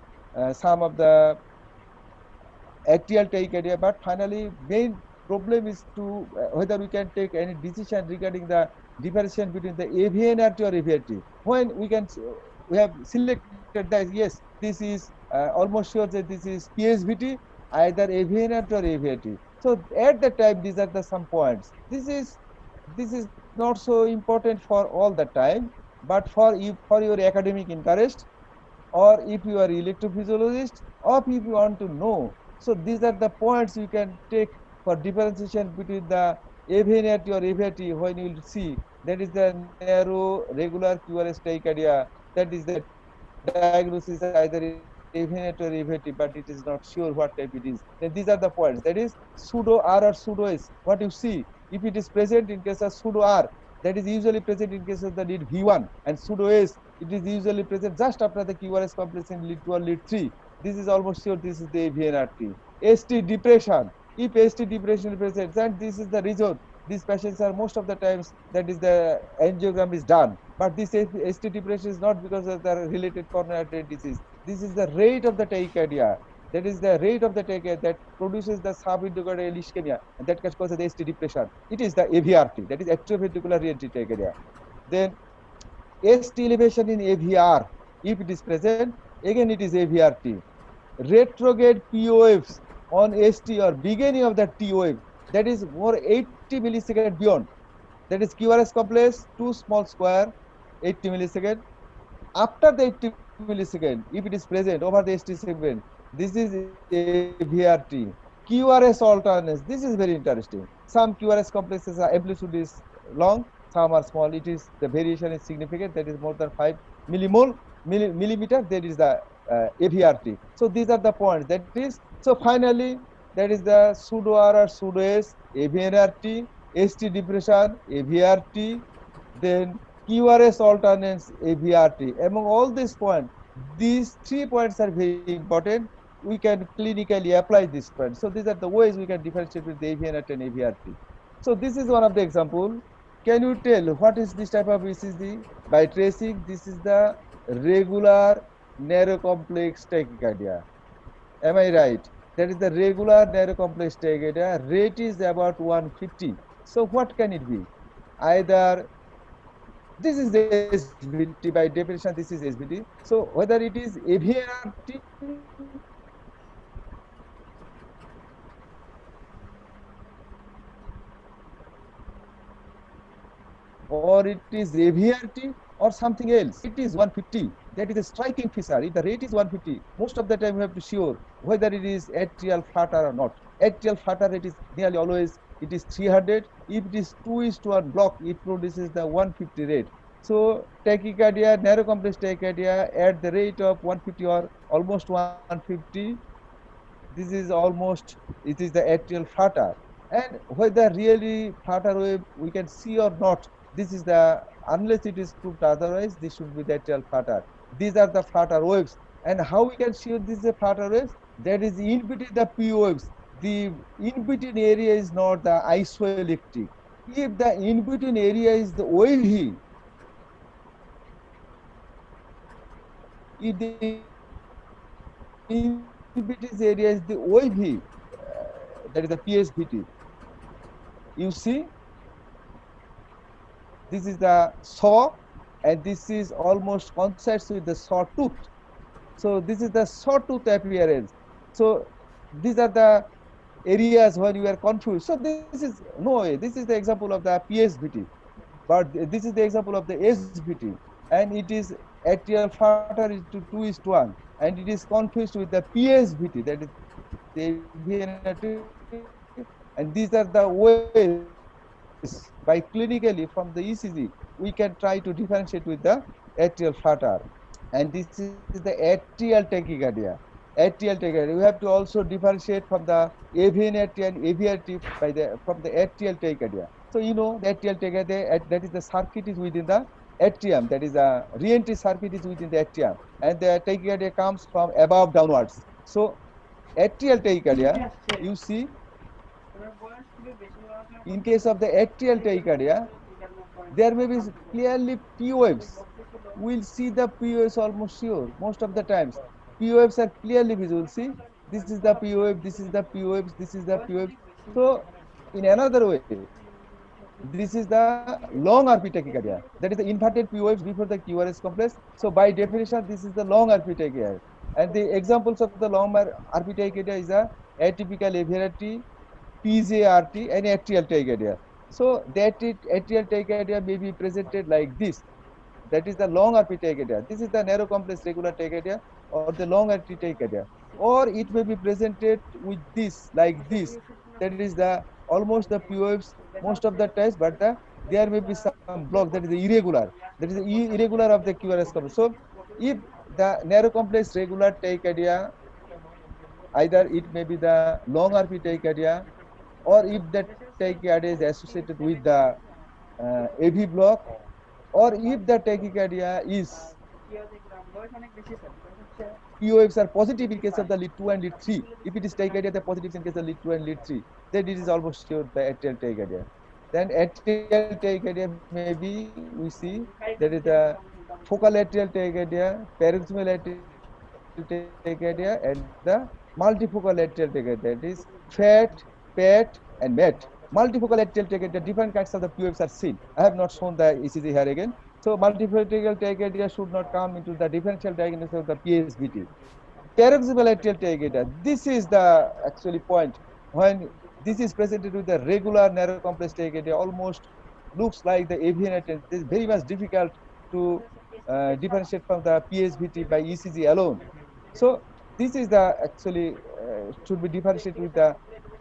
some of the atrial tachycardia, but finally, main problem is to whether we can take any decision regarding the differentiation between the AVNRT or AVRT. When we have selected that, yes, this is almost sure that this is PSVT, either AVNRT or AVRT. So at the time, these are the some points. This is not so important for all the time, but for you, for your academic interest, or if you are electrophysiologist, or if you want to know. So these are the points you can take for differentiation between the AVNRT or AVRT, when you will see that is the narrow regular QRS tachycardia, that is the diagnosis either AVNRT or AVRT, but it is not sure what type it is. Then these are the points, that is pseudo R or pseudo S. What you see, if it is present in case of pseudo R, that is usually present in case of the lead V1, and pseudo S, it is usually present just after the QRS complex in lead 2 or lead 3. This is almost sure this is the AVNRT. ST depression, if ST depression is present, and this is the reason these patients are most of the times, that is the angiogram is done. But this ST depression is not because of the related coronary artery disease. This is the rate of the tachycardia. That is the rate of the tachycardia that produces the subendocardial ischemia, and that can cause the ST depression. It is the AVRT, that is atrioventricular reentry tachycardia. Then ST elevation in AVR, if it is present, again it is AVRT. Retrograde P waves on ST or beginning of the T wave, that is more 80 millisecond beyond. That is QRS complex, 2 small square, 80 millisecond. After the 80 millisecond, if it is present over the ST segment, this is AVRT. QRS alternates. This is very interesting. Some QRS complexes are amplitude is long, some are small. It is the variation is significant. That is more than 5 millimeter. That is the AVRT. So these are the points. That is so finally that is the pseudo R or pseudo S, AVNRT, ST depression, AVRT, then QRS alternates, AVRT. Among all these points, these 3 points are very important. We can clinically apply this point. So these are the ways we can differentiate with the AVNRT and AVRT. So this is one of the example. Can you tell what is this type of ECG? By tracing, this is the regular narrow complex tachycardia. Am I right? That is the regular narrow complex tachycardia. Rate is about 150. So what can it be? Either this is SVT, by definition, this is SVT. So whether it is AVNRT or it is AVRT or something else. It is 150. That is a striking feature. If the rate is 150, most of the time we have to sure whether it is atrial flutter or not. Atrial flutter rate is nearly always it is 300. If it is 2 is to 1 block, it produces the 150 rate. So tachycardia, narrow complex tachycardia at the rate of 150 or almost 150, this is almost, it is the atrial flutter. And whether really flutter wave we can see or not, this is the, unless it is proved otherwise, this should be the atrial flutter. These are the flutter waves. And how we can see this is a flutter waves? That is in between the P waves. The in between area is not the isoelectric. If the in between area is the wavy, if the in between area is the wavy, that is the PSVT. You see, this is the saw, and this is almost coincides with the sawtooth. So this is the sawtooth appearance. So these are the areas when you are confused. So this is no way. This is the example of the PSVT, but this is the example of the SVT, and it is atrial flutter is to 2:1, and it is confused with the PSVT, that is the AVNRT, and these are the ways by clinically from the ECG we can try to differentiate with the atrial flutter. And this is the atrial tachycardia. Atrial tachycardia. We have to also differentiate from the AVNRT and AVRT from the atrial tachycardia. So you know the atrial tachycardia, that is the circuit is within the atrium. That is a re-entry circuit is within the atrium, and the tachycardia comes from above downwards. So atrial tachycardia, you see, in case of the atrial tachycardia, there may be clearly P waves. We'll see the P waves almost sure most of the times. P waves are clearly visible. See, this is the P wave, this is the P waves, this is the P waves. So, in another way, this is the long RP tachycardia. That is the inverted P waves before the QRS complex. So, by definition, this is the long RP tachycardia. And the examples of the long RP tachycardia is a atypical AVRT, PJRT, and atrial tachycardia. So that atrial tachycardia may be presented like this. That is the long RP tachycardia. This is the narrow complex regular tachycardia or the long RP tachycardia. Or it may be presented with this, like this. That is the almost the P waves most of the times, but there may be some block that is irregular. That is the irregular of the QRS complex. So if the narrow complex regular tachycardia, either it may be the long RP tachycardia, or if the tachycardia is associated with the AV block, or if the tachycardia is P waves are positive in case of the lead 2 and lead 3. If it is tachycardia, the positives in case of lead 2 and lead 3, then it is almost sure the atrial tachycardia. Then atrial tachycardia may be, we see, that is the focal atrial tachycardia, paroxysmal atrial tachycardia, and the multifocal atrial tachycardia. That is FAT, PAT, and MAT. Multifocal atrial tachycardia, different kinds of the P waves are seen. I have not shown the ECG here again. So multifocal tachycardia should not come into the differential diagnosis of the PSVT. Paroxysmal atrial tachycardia, this is the actually point when this is presented with the regular narrow complex tachycardia, almost looks like the avian atrial. It is very much difficult to differentiate from the PSVT by ECG alone. So this is the actually should be differentiated with the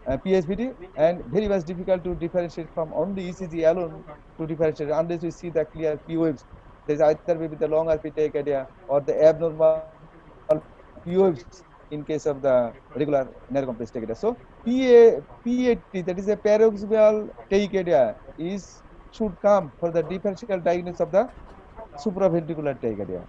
PSVT, and very much difficult to differentiate from only ECG alone to differentiate unless we see the clear P waves. There's either maybe the long RP tachycardia or the abnormal P waves in case of the regular narrow complex tachycardia. So PAT, that is a paroxysmal tachycardia, is should come for the differential diagnosis of the supraventricular tachycardia.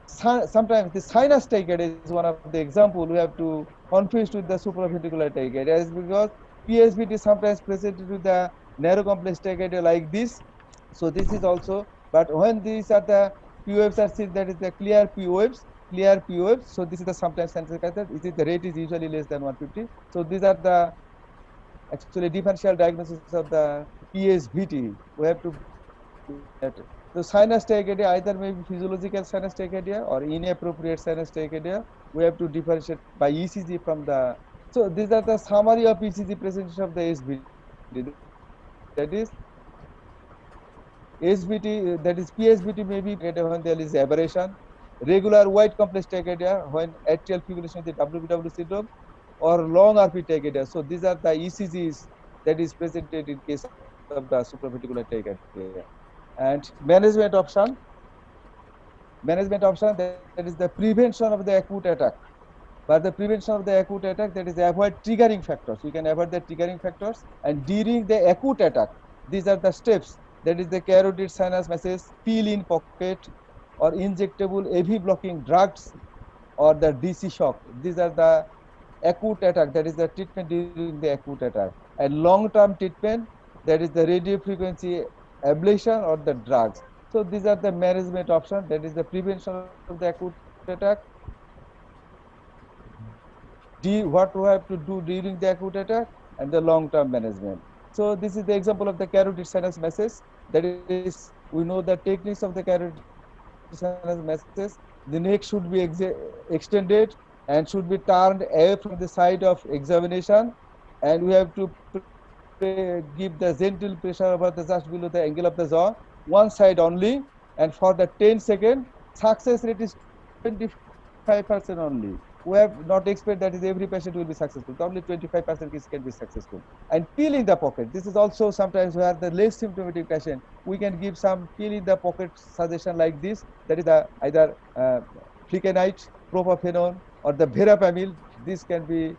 Sometimes the sinus tachycardia is one of the example we have to confuse with the supraventricular tachycardia is because PSVT is sometimes presented with the narrow complex tachycardia like this. So this is also, but when these are the P waves are seen, that is the clear P waves, clear P waves. So this is the sometimes sensitive catheter. The rate is usually less than 150. So these are the actually differential diagnosis of the PSVT. We have to that. So sinus tachycardia either may be physiological sinus tachycardia or inappropriate sinus tachycardia. We have to differentiate by ECG from the. So these are the summary of ECG presentation of the SVT. That is SVT, that is PSVT may be tachycardia when there is aberration, regular white complex tachycardia when atrial fibrillation with the WBW syndrome, or long RP tachycardia. So these are the ECGs that is presented in case of the supraventricular tachycardia. And management option, that is the prevention of the acute attack. But the prevention of the acute attack, that is avoid triggering factors. We can avoid the triggering factors. And during the acute attack, these are the steps. That is the carotid sinus massage, peel in pocket, or injectable AV blocking drugs, or the DC shock. These are the acute attack. That is the treatment during the acute attack. And long-term treatment, that is the radio frequency ablation or the drugs. So these are the management options. That is the prevention of the acute attack, what we have to do during the acute attack, and the long-term management. So this is the example of the carotid sinus massage. That is, we know the techniques of the carotid sinus massage. The neck should be extended and should be turned away from the side of examination, and we have to give the gentle pressure over the just below the angle of the jaw, one side only, and for the 10 seconds, success rate is 25% only. We have not expect that is every patient will be successful. Only 25% can be successful. And peel in the pocket. This is also sometimes where the less symptomatic patient, we can give some peel in the pocket suggestion like this. That is the either flecainide, propafenone, or the verapamil. This can be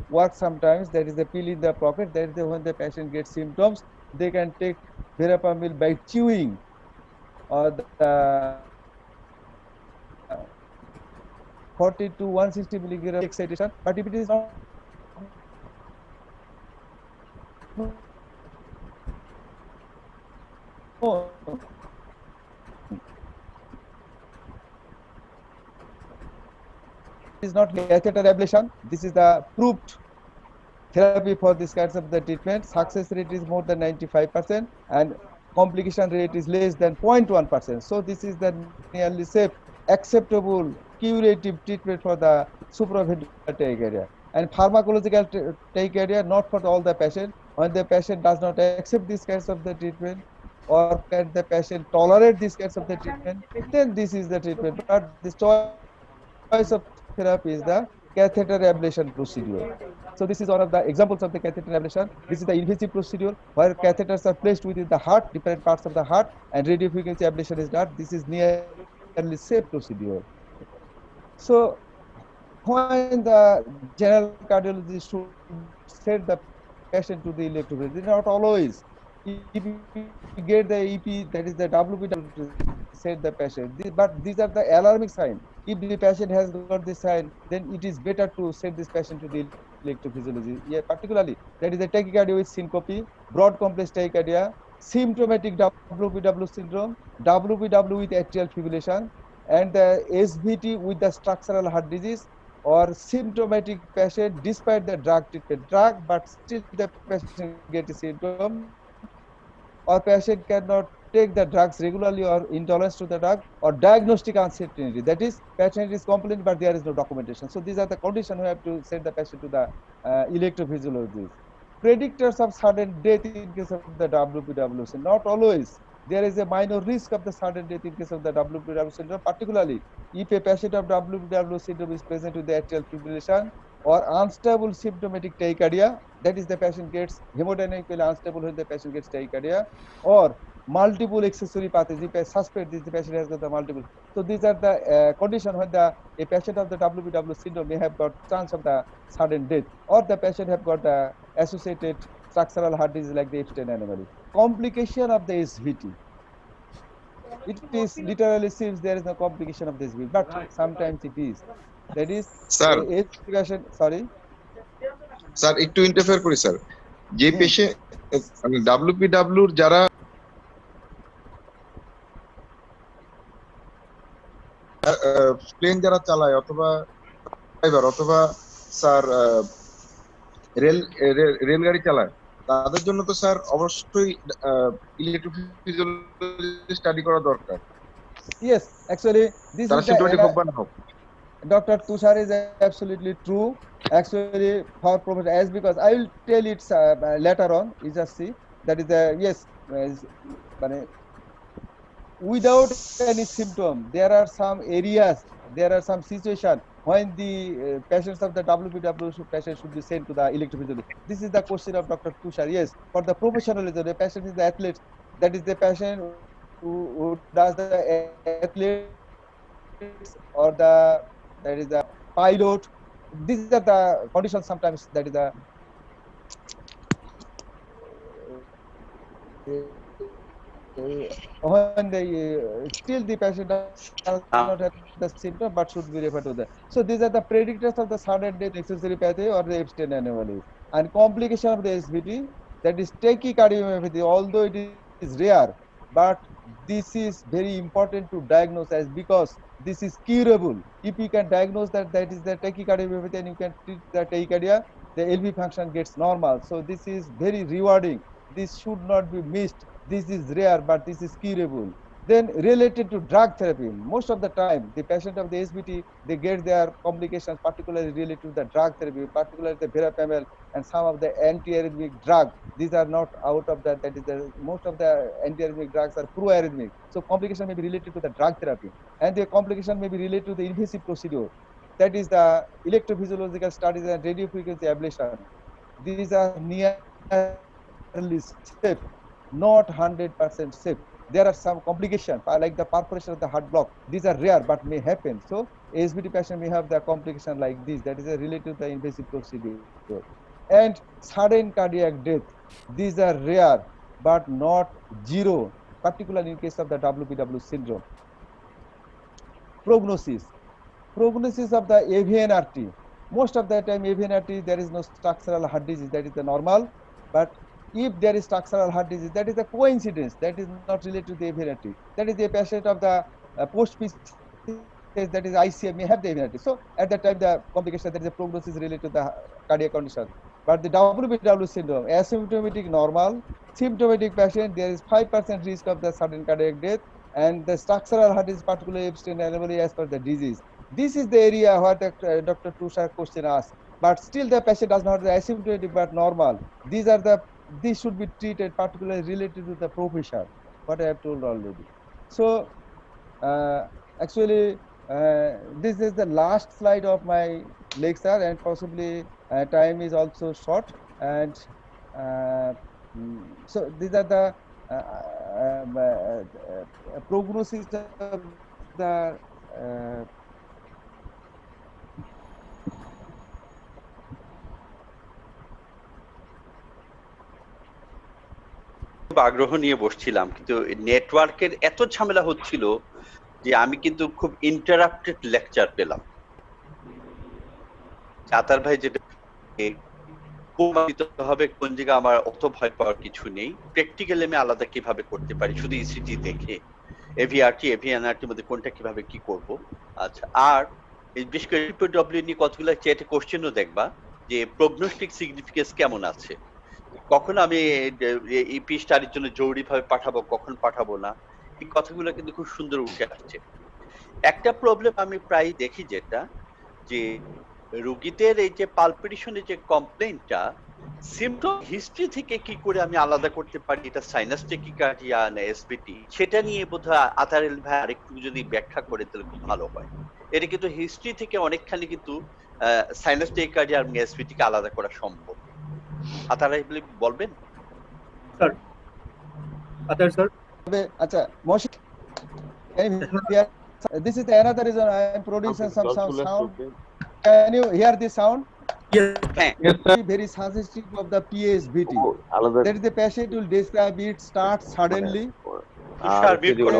work sometimes. That is the peel in the pocket. That is the when the patient gets symptoms, they can take verapamil by chewing, or the 40 to 160 milligram excitation. But if it is not is not catheter ablation. This is the proved therapy for these kinds of the treatment. Success rate is more than 95%, and complication rate is less than 0.1%. So this is the nearly safe, acceptable, curative treatment for the supraventricular tachycardia. And pharmacological tachycardia, not for all the patient. When the patient does not accept these kinds of the treatment, or can the patient tolerate these kinds of the treatment, then this is the treatment. But the choice of therapy is the catheter ablation procedure. So this is one of the examples of the catheter ablation. This is the invasive procedure where catheters are placed within the heart, different parts of the heart, and radiofrequency ablation is done. This is nearly safe procedure. So when the general cardiologist should send the patient to the electrophysiologist, not always. If you get the EP, that is the WPW, send the patient. But these are the alarming sign. If the patient has got this sign, then it is better to send this patient to the electrophysiology. Yeah, particularly that is a tachycardia with syncope, broad complex tachycardia, symptomatic WPW syndrome, WPW with atrial fibrillation, and the SVT with the structural heart disease, or symptomatic patient despite the drug treatment, but still the patient get symptom, or patient cannot take the drugs regularly or intolerance to the drug, or diagnostic uncertainty. That is, patient is complaining, but there is no documentation. So these are the condition we have to send the patient to the electrophysiologist. Predictors of sudden death in case of the WPW. Not always. There is a minor risk of the sudden death in case of the WPW syndrome, particularly if a patient of WPW syndrome is present with the atrial fibrillation, or unstable symptomatic tachycardia, that is the patient gets hemodynamically unstable when the patient gets tachycardia, or multiple accessory pathology, suspect this the patient has got the multiple. So these are the condition when the a patient of the WPW syndrome may have got chance of the sudden death, or the patient have got the associated structural heart disease like the Epstein anomaly. Complication of the SVT. It is literally seems there is no complication of this, but sometimes it is. That is sir, a patient. Sorry. Sir একটু interfere করি sir. যে Hmm. Patient মানে ডাব্লিউপিডব্লিউর যারা plane যারা চালায় অথবা driver অথবা sir রেলগাড়ি চালায়, তাদের জন্য তো স্যার অবশ্যই ইলেকট্রোফিজিওলজি স্টাডি করা দরকার, Yes, actually, this তারা is the সিমটোমেটিক হোক বা না হোক। Dr. Tushar is absolutely true. Actually, for professor, as because I will tell it later on. You just see that is a yes. মানে, without any symptom, there are some areas, there are some situations when the patients of the WPW patient should be sent to the electrophysiology. This is the question of Dr. Tushar. Yes, for the professionalism, the patient is the athlete. That is the patient who does the athletes or that is the pilot. These are the conditions sometimes that is the when they still the patient does not have the symptom but should be referred to that. So these are the predictors of the sudden death, accessory pathy or the Epstein anomaly. And complication of the SVT, that is tachycardiomyopathy, although it is rare, but this is very important to diagnose as because this is curable. If you can diagnose that is the tachycardiomyopathy and you can treat the tachycardia, the LV function gets normal. So this is very rewarding. This should not be missed. This is rare, but this is curable. Then related to drug therapy, most of the time, the patient of the SBT, they get their complications, particularly related to the drug therapy, particularly the verapamil and some of the antiarrhythmic drug. These are not out of that. That is the most of the antiarrhythmic drugs are pro-arrhythmic. So complication may be related to the drug therapy, and the complication may be related to the invasive procedure. That is the electrophysiological studies and radio frequency ablation. These are nearly safe, not 100% safe. There are some complications like the perforation of the heart block. These are rare but may happen. So ASBT patient may have the complication like this. That is related to the invasive procedure. And sudden cardiac death. These are rare but not zero, particularly in case of the WPW syndrome. Prognosis. Prognosis of the AVN RT. Most of the time AVN RT there is no structural heart disease, that is the normal. But if there is structural heart disease, that is a coincidence, that is not related to the AVN RT. That is a patient of the post PCS, that is ICM, may have the AVN RT. So at that time the complication, that is a prognosis related to the cardiac condition. But the WPW syndrome, asymptomatic normal, symptomatic patient, there is 5% risk of the sudden cardiac death, and the structural heart is particularly Epstein anomaly as per the disease. This is the area where the, Dr. Tushar question asked. But still the patient does not have the asymptomatic but normal. These should be treated particularly related to the profession, what I have told already. So uh, actually this is the last slide of my lecture, and possibly time is also short. And uh, so these are the prognosis of the খুব আগ্রহ নিয়ে বসছিলাম, কিন্তু নেটওয়ার্কের এত ঝামেলা হচ্ছিল যে আমি কিন্তু খুব ইন্টারাপ্টেড লেকচার পেলাম। চাতার ভাই যেটা হবে কোন জায়গা, আমার অত ভয় পাওয়ার কিছু নেই। প্র্যাকটিক্যালি আমি আলাদা কিভাবে করতে পারি শুধু ইসিজি দেখে, এভিআরটি এভিএনআরটির মধ্যে কোনটা কিভাবে কি করব। আচ্ছা, আর এই বিশেষ করে ডব্লিউ নিয়ে কতগুলো চ্যাটে কোশ্চেনও দেখবা যে প্রগনোস্টিক সিগনিফিকেন্স কেমন আছে, কখন আমি ইপি স্টাডির জন্য জরুরিভাবে পাঠাবো, কখন পাঠাবো না, এই কথাগুলো কিন্তু খুব সুন্দর উঠে আসছে। একটা প্রবলেম আমি প্রায় দেখি যেটা, যে রোগীদের এই যে পালপিটেশনের যে কমপ্লেইনটা, সিম্পটম হিস্ট্রি থেকে কি করে আমি আলাদা করতে পারি এটা সাইনাস টেকিকার্ডিয়া না এসবিটি, সেটা নিয়ে বোধহয় আতারুল ভাই আরেকটু যদি ব্যাখ্যা করে তাহলে খুব ভালো হয়। এটা কিন্তু হিস্ট্রি থেকে অনেকখানি কিন্তু সাইনাস টেকিকার্ডিয়া আর এসবিটি কে আলাদা করা সম্ভব। আতারুল ভাই বলবেন? স্যার স্যার আচ্ছা Moshik, can you hear? This is another reason I am producing some sound. Can you hear this sound? হ্যাঁ, Very suggestive of the PSVT. That is the patient will describe it starts suddenly. Tushar mute করো,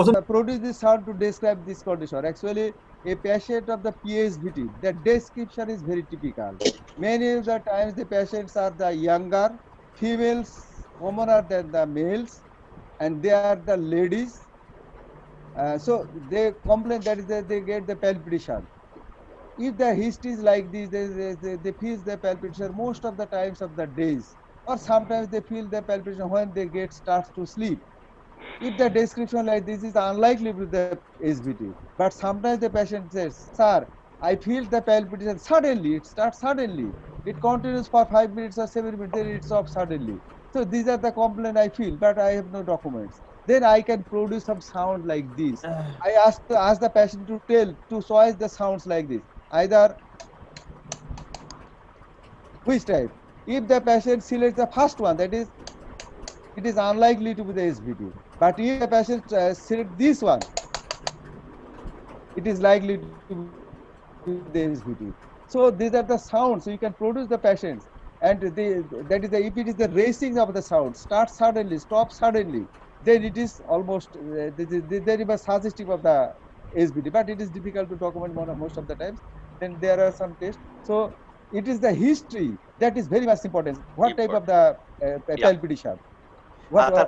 Suddenly, produce this sound to describe this condition. Actually, a patient of the PSVT, the description is very typical. Many of the times the patients are the younger, females commoner than the males, and they are the ladies. So they complain that is that they get the palpitation. If the history is like this, they feel the palpitation most of the times of the days, or sometimes they feel the palpitation when they get starts to sleep. If the description like this is unlikely with the SVT, but sometimes the patient says, "Sir, I feel the palpitation suddenly. It starts suddenly. It continues for 5 minutes or 7 minutes, then it stops suddenly." So these are the complaint I feel, but I have no documents. Then I can produce some sound like this. I ask the patient to choose the sounds like this. Either which type? If the patient selects the first one, that is, it is unlikely to be the SVT. But if the patient select this one, it is likely to be the SVT. So these are the sounds. So you can produce the patients, and that is the if it is the racing of the sound, start suddenly, stop suddenly, then it is almost very much suggestive of the SVT. But it is difficult to document most of the times. Then there are some tests. So it is the history that is very much important. What type of the palpitation?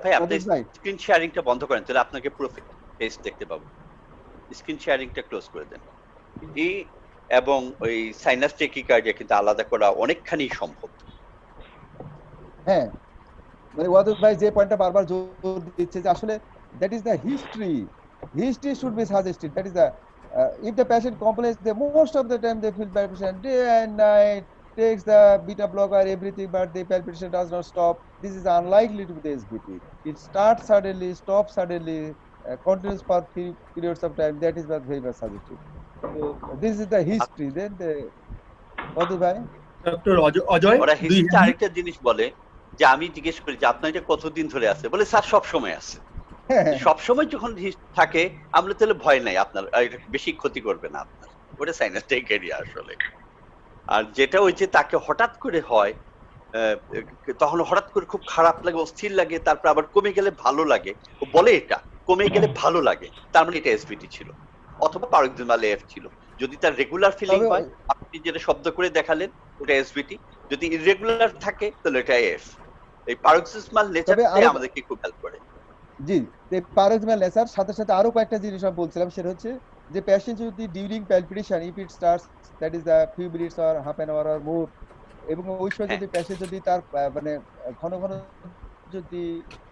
ভাই আপনি screen শেয়ারিংটা বন্ধ করেন, তাহলে আপনাকে পুরো face দেখতে পাবো। Screen শেয়ারিংটা close করে দেন। এই এবং ওই সাইনাস টেকিকার্ডিয়া কিন্তু আলাদা করা অনেকখানি সম্ভব। হ্যাঁ, মানে ওয়াদুদ ভাই যে পয়েন্টটা বারবার জোর দিচ্ছে যে আসলে that is the history should be suggested. That is the if the patient complains, the most of the time they feel palpitation day and night, takes the beta blocker, everything, but the palpitation does not stop. This is unlikely to be the SVT. It starts suddenly, stops suddenly, continues for few periods of time. That is what very much suggested. So this is the history. Then the Wadud bhai, doctor Ajay, ওরা history আরেকটা জিনিস বলে যে আমি জিজ্ঞেস করি যে আপনার এটা কতদিন ধরে আছে, বলে স্যার সব সময় আছে। সব সময় যখন থাকে আমরা তাহলে ভয় নাই, আপনার এটা বেশি ক্ষতি করবে না আপনার, ওটা সাইনাস টেকিকার্ডিয়া আসলে। আর যেটা ওই যে তাকে হঠাৎ করে হয়, তখন হঠাৎ করে খুব খারাপ লাগে, অস্থির লাগে, তারপর আবার কমে গেলে ভালো লাগে, ও বলে এটা কমে গেলে ভালো লাগে, তার মানে এটা এসভিটি ছিল অথবা paroxysmal AF ছিল। যদি তার রেগুলার ফিলিং হয়, আপনি যেটা শব্দ করে দেখালেন ওটা এসভিটি, যদি ইররেগুলার থাকে তাহলে এটা এফ। এই paroxysmal নেচারটাই আমাদেরকে খুব হেল্প করে। জি, paroxysmal নেচার সাথে সাথে আরো কয়েকটা জিনিস আমি বলছিলাম, সেটা হচ্ছে যে পেশেন্ট যদি during palpitation if it starts that is the few minutes or half an hour or more, এবং ওই সময় যদি পেশেন্ট যদি তার মানে ঘন ঘন যদি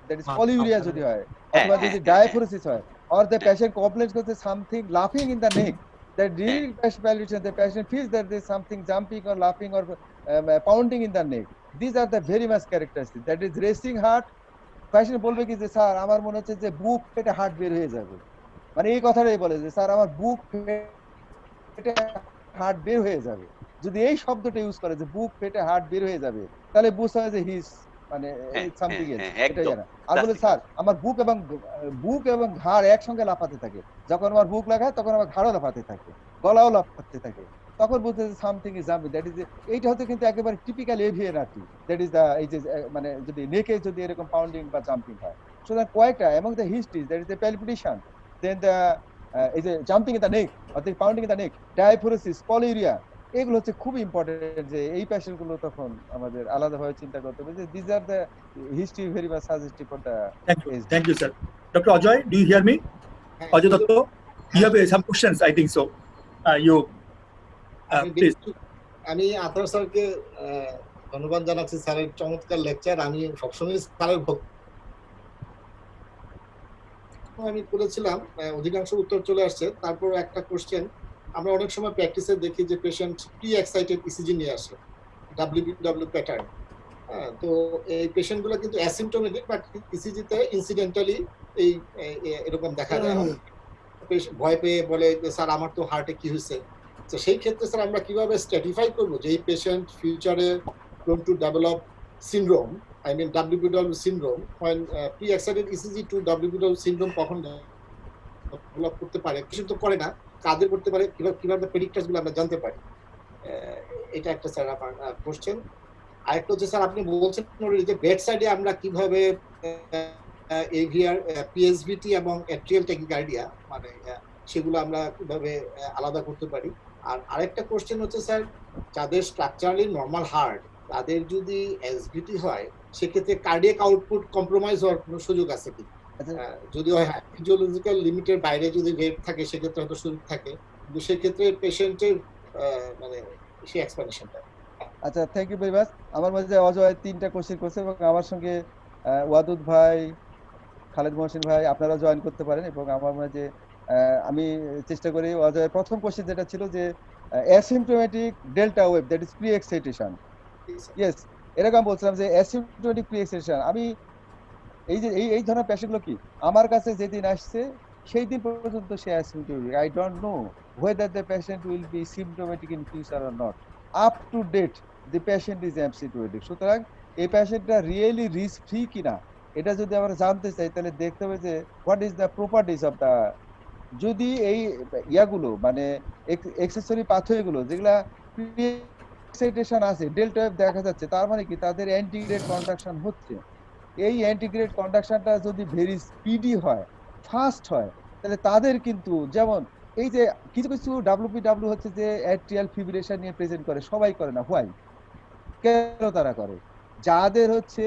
দ্যাট ইজ পলিউরিয়া যদি হয়, অথবা যদি ডায়াফোরেসিস হয়, or the patient complains with something laughing in the neck, that during palpitation the patient feels that there is something jumping or laughing or pounding in the neck. These are the very much characteristics. That is racing heart. Patient বলবে কি যে sir আমার মনে হচ্ছে যে বুক ফেটে heart বের হয়ে যাবে, মানে এই কথাটাই বলে যে স্যার আমার বুক ফেটে হার্ট বের হয়ে যাবে। যদি এই শব্দটা ইউজ করে যে বুক ফেটে হার্ট বের হয়ে যাবে, তাহলে বুঝতে হয় যে হিস মানে সামথিং এলস, এটা জানা। আর বলে স্যার আমার বুক এবং ঘাড় একসঙ্গে লাফাতে থাকে, যখন আমার বুক লাগায় তখন আমার ঘাড়ও লাফাতে থাকে, গলাও লাফাতে থাকে, তখন বুঝতে যে something is jumping. That is এইটা হচ্ছে কিন্তু একেবারে টিপিক্যাল এভিএনআরটি। দ্যাট ইজ দ্য এই যে মানে যদি নেকে যদি এরকম পাউন্ডিং বা জাম্পিং হয়, সুতরাং কয়েকটা এবং the history that is the palpitation, then the এই যে jumping in the neck or the pounding in the neck, diaphoresis, polyuria, এগুলো হচ্ছে খুব ইম্পর্টেন্ট যে এই পেশেন্ট গুলো তখন আমাদের আলাদাভাবে চিন্তা করতে হবে যে this are the history very much suggestive for the. Thank you sir. Doctor Ajay, do you hear me? Ajay Dutta, you have some questions I think so, you please. আমি আতার স্যারকে ধন্যবাদ জানাচ্ছি, স্যারের চমৎকার লেকচার। আমি সবসময় স্যারের ভক্ত। আমি করেছিলাম, অধিকাংশ উত্তর চলে আসছে। তারপর একটা কোশ্চেন, আমরা অনেক সময় প্র্যাকটিসে দেখি যে পেশেন্ট প্রি এক্সাইটেড ইসিজি নিয়ে আসে, WPW প্যাটার্ন। হ্যাঁ, তো এই পেশেন্টগুলো কিন্তু অ্যাসিম্পটোমেটিক, বাট ইসিজিতে ইনসিডেন্টালি এই এরকম দেখা যায়। ভয় পেয়ে বলে যে স্যার আমার তো হার্টে কি হয়েছে। তো সেই ক্ষেত্রে স্যার আমরা কিভাবে স্ট্র্যাটিফাই করবো যে এই পেশেন্ট ফিউচারে going to develop syndrome, I mean WPW syndrome, when pre-excited ECG to WPW syndrome কখন ডেভেলপ করতে পারে, কিছু তো করে না, কাদের করতে পারে, কিভাবে প্রেডিক্টরস গুলো আমরা জানতে পারি। এটা একটা স্যার আমার কোশ্চেন। আরেকটা হচ্ছে স্যার আপনি বলছেন যে বেড সাইডে আমরা কিভাবে এভিআর, পিএসভিটি এবং অ্যাট্রিয়াল ট্যাকিকার্ডিয়া মানে সেগুলো আমরা কিভাবে আলাদা করতে পারি। আর আরেকটা কোশ্চেন হচ্ছে স্যার, যাদের স্ট্রাকচারালি নর্মাল হার্ট তাদের যদি এসভিটি হয় সেক্ষেত্রে কার্ডিয়াক আউটপুট কম্প্রোমাইজ হওয়ার কোনো সুযোগ আছে কি? যদি হয় ফিজিওলজিক্যাল লিমিটের বাইরে যদি রেট থাকে সেক্ষেত্রে হয়তো সুযোগ থাকে, কিন্তু সেক্ষেত্রে পেশেন্টের মানে সেই এক্সপ্লেনেশনটা। আচ্ছা, থ্যাংক ইউ ভেরি মাচ। আমার মাঝে অজয় 3টা কোশ্চেন করছে এবং আমার সঙ্গে ওয়াদুদ ভাই, খালেদ মহসিন ভাই আপনারা জয়েন করতে পারেন। এবং আমার মাঝে আমি চেষ্টা করি অজয়ের প্রথম কোশ্চেন যেটা ছিল যে asymptomatic delta wave, that is pre excitation. Yes, এরকম বলছিলাম যে অ্যাসিম্পটোমেটিক প্রি এক্সাইটেশন, আমি এই যে এই ধরনের পেশেন্টগুলো কি আমার কাছে যেদিন আসছে সেই দিন পর্যন্ত সে asymptomatic. I don't know whether the patient will be symptomatic in future or not. Up to date the patient is asymptomatic. সুতরাং এই পেশেন্টটা রিয়েলি রিস্ক ফ্রি কিনা এটা যদি আমরা জানতে চাই তাহলে দেখতে হবে যে what is the properties of the, যদি এই ইয়াগুলো মানে এক্সেসরি পাথওয়েগুলো যেগুলা এক্সাইটেশন আছে, ডেল্টা ওয়েভ দেখা যাচ্ছে, তার মানে কি তাদের অ্যান্টিগ্রেড কন্ডাকশন হচ্ছে। এই অ্যান্টিগ্রেড কন্ডাকশনটা যদি ভেরি স্পিডি হয়, ফাস্ট হয়, তাহলে তাদের কিন্তু যেমন এই যে কিছু কিছু WPW হচ্ছে যে অ্যাট্রিয়াল ফিব্রিলেশন নিয়ে প্রেজেন্ট করে, সবাই করে না, হোয়াই, কেন তারা করে? যাদের হচ্ছে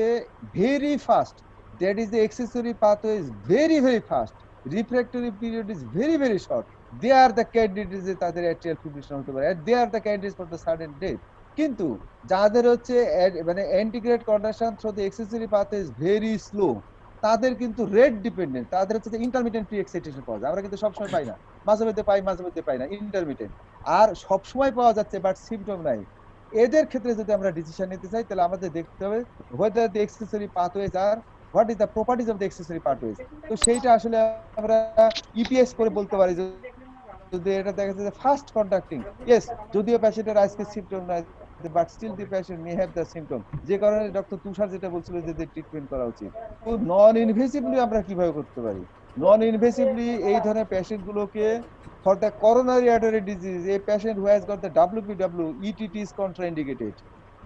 very fast, that is the accessory pathway is very very fast, refractory period is very very short, they are the candidate যে তাদের অ্যাট্রিয়াল ফিব্রিলেশন হতে পারে, they are the candidate for the sudden death. কিন্তু যাদের হচ্ছে মানে antegrade conduction through the accessory pathway is very slow, তাদের কিন্তু রেট ডিপেন্ডেন্ট, তাদের হচ্ছে ইন্টারমিটেন্ট প্রি এক্সাইটেশন পাওয়া যায়। আমরা কিন্তু সবসময় পাই না, মাঝে মধ্যে পাই, মাঝে মধ্যে পাই না, ইন্টারমিটেন্ট। আর সবসময় পাওয়া যাচ্ছে বাট সিম্পটম নাই। এদের ক্ষেত্রে যদি আমরা ডিসিশন নিতে চাই তাহলে আমাদের দেখতে হবে whether the accessory pathways are, what is the properties of the accessory pathways। তো সেইটা আসলে আমরা ইপিএস করে বলতে পারি যে যদি এটা দেখা যাচ্ছে যে ফাস্ট কন্ডাক্টিং, ইয়েস, যদিও পেশেন্টের আজকে সিম্পটম নাই but still the patient may have the symptom, যে কারণে ডক্টর তুষার যেটা বলছিল যে ট্রিটমেন্ট করা উচিত। তো নন ইনভেসিভলি আমরা কিভাবে করতে পারি? নন ইনভেসিভলি এই ধরনের পেশেন্ট গুলোকে for the coronary artery disease, a patient who has got the WPW, ETT is contraindicated.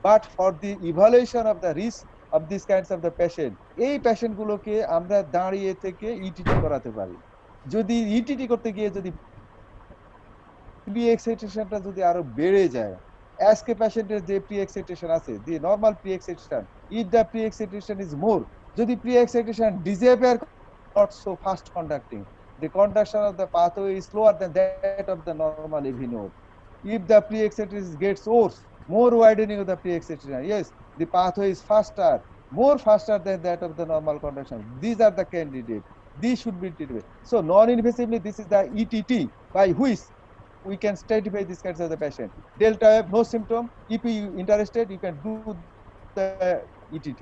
But for the evaluation of the risk of these kinds of the patient, এই পেশেন্ট গুলোকে আমরা দাঁড়িয়ে থেকে ইটিটি করাতে পারি। যদি ETT করতে গিয়ে যদি প্রি এক্সাইটেশনটা যদি আরো বেড়ে যায়, আজকে পেশেন্টের যে প্রি এক্সাইটেশন আছে, the normal pre excitation, if the pre excitation is more, যদি pre excitation disappear not so fast conducting, the conduction of the pathway is slower than that of the normal AV node. If the pre-excitation gets worse, more widening of the pre-excitation, yes, the pathway is faster, more faster than that of the normal conduction. These are the candidates. These should be treated. So non-invasively, this is the ETT by which we can stratify these kinds of the patient. Delta have no symptom. If you interested, you can do the ETT.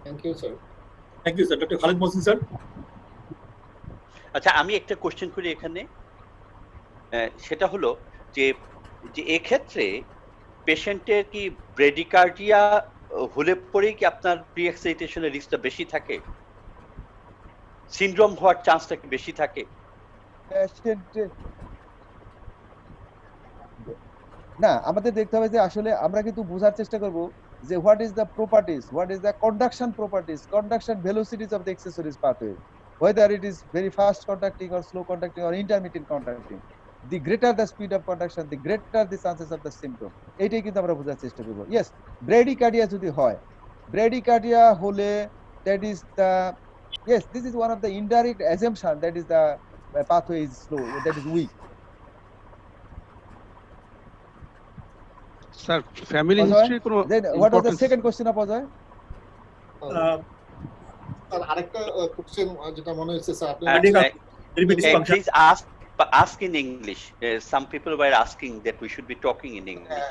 Thank you, sir. Thank you, sir. Dr. Khalid Mohsin, sir. আচ্ছা, আমি একটা question করি এখানে, সেটা হলো যে যে এক্ষেত্রে পেশেন্টের কি ব্রেডিকার্ডিয়া হলে পরেই কি আপনার প্রি এক্সাইটেশনের রিস্কটা বেশি থাকে, সিনড্রোম হওয়ার চান্সটা কি বেশি থাকে? না, আমাদের দেখতে হবে যে আসলে আমরা কিন্তু বোঝার চেষ্টা করব যে what is the properties, what is the conduction properties, conduction velocities of the accessories pathway, whether it is very fast conducting or slow conducting or intermittent conducting. The greater the speed of conduction, the greater the chances of the symptom. এইটাই কিন্তু আমরা বোঝার চেষ্টা করব। Yes, bradycardia যদি হয়, bradycardia হলে that is the, yes, this is one of the indirect assumption, that is the pathway is slow, that is weak. Sir family Ajay? History কোনো Then what was the importance- second question of Ajay? Uh, আর আরেকটা question যেটা মনে হচ্ছে sir আপনি Cardiac repeat Hey, function. please ask in English. Some people were asking that we should be talking in English.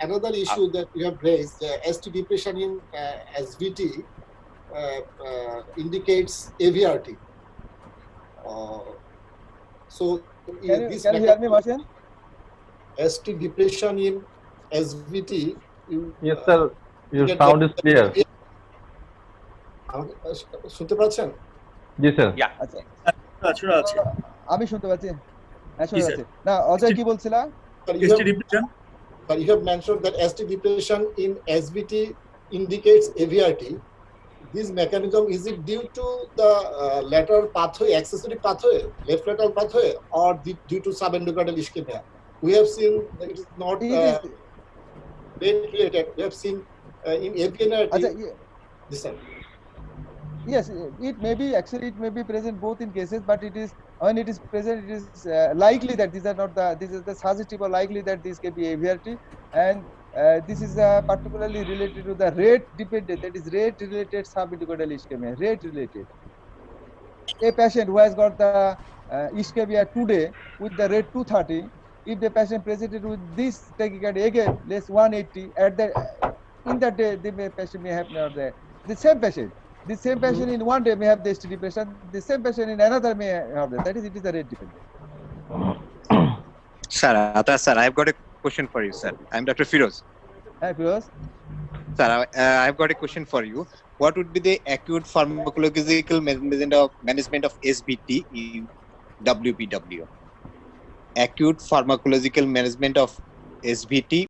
another issue that you have raised, ST depression in SVT indicates AVRT. So Can you hear me, Martin? ST depression in SVT. Yes, sir. Your sound is clear. শুনতে পাচ্ছেন? Yes, sir. Yeah. আচ্ছা শোনা যাচ্ছে। আমি শুনতে পাচ্ছি, হ্যাঁ শুনতে জি, পাচ্ছি। না অজয় কি বলছিলা? But you ST have- depression. but you have mentioned that ST depression in SVT indicates AVRT. This mechanism, is it due to the lateral pathway, accessory pathway, left lateral pathway, or due to subendocardial ischemia? We have seen that it is not It is, rate related. We have seen in AVNRT. আচ্ছা, This one. yes, it may be actually it may be present both in cases, but it is when it is present, it is likely that these are not this is the suggestive or likely that this can be AVRT, and this is particularly related to the rate dependent, that is rate related subendocardial ischemia, rate related. A patient who has got the ischemia today with the rate 230, if the patient presented with this tachycardia again less 180 at the in that day, patient may have not the same patient. The same patient in one day may have the ST depression. The same patient in another may have that. That is, it is the rate dependent. Sir, sir, I've got a question for you, sir. I'm Dr. Firoz. Hi, Firoz. Sir, I've got a question for you. What would be the acute pharmacological management of SVT in WPW? Acute pharmacological management of SVT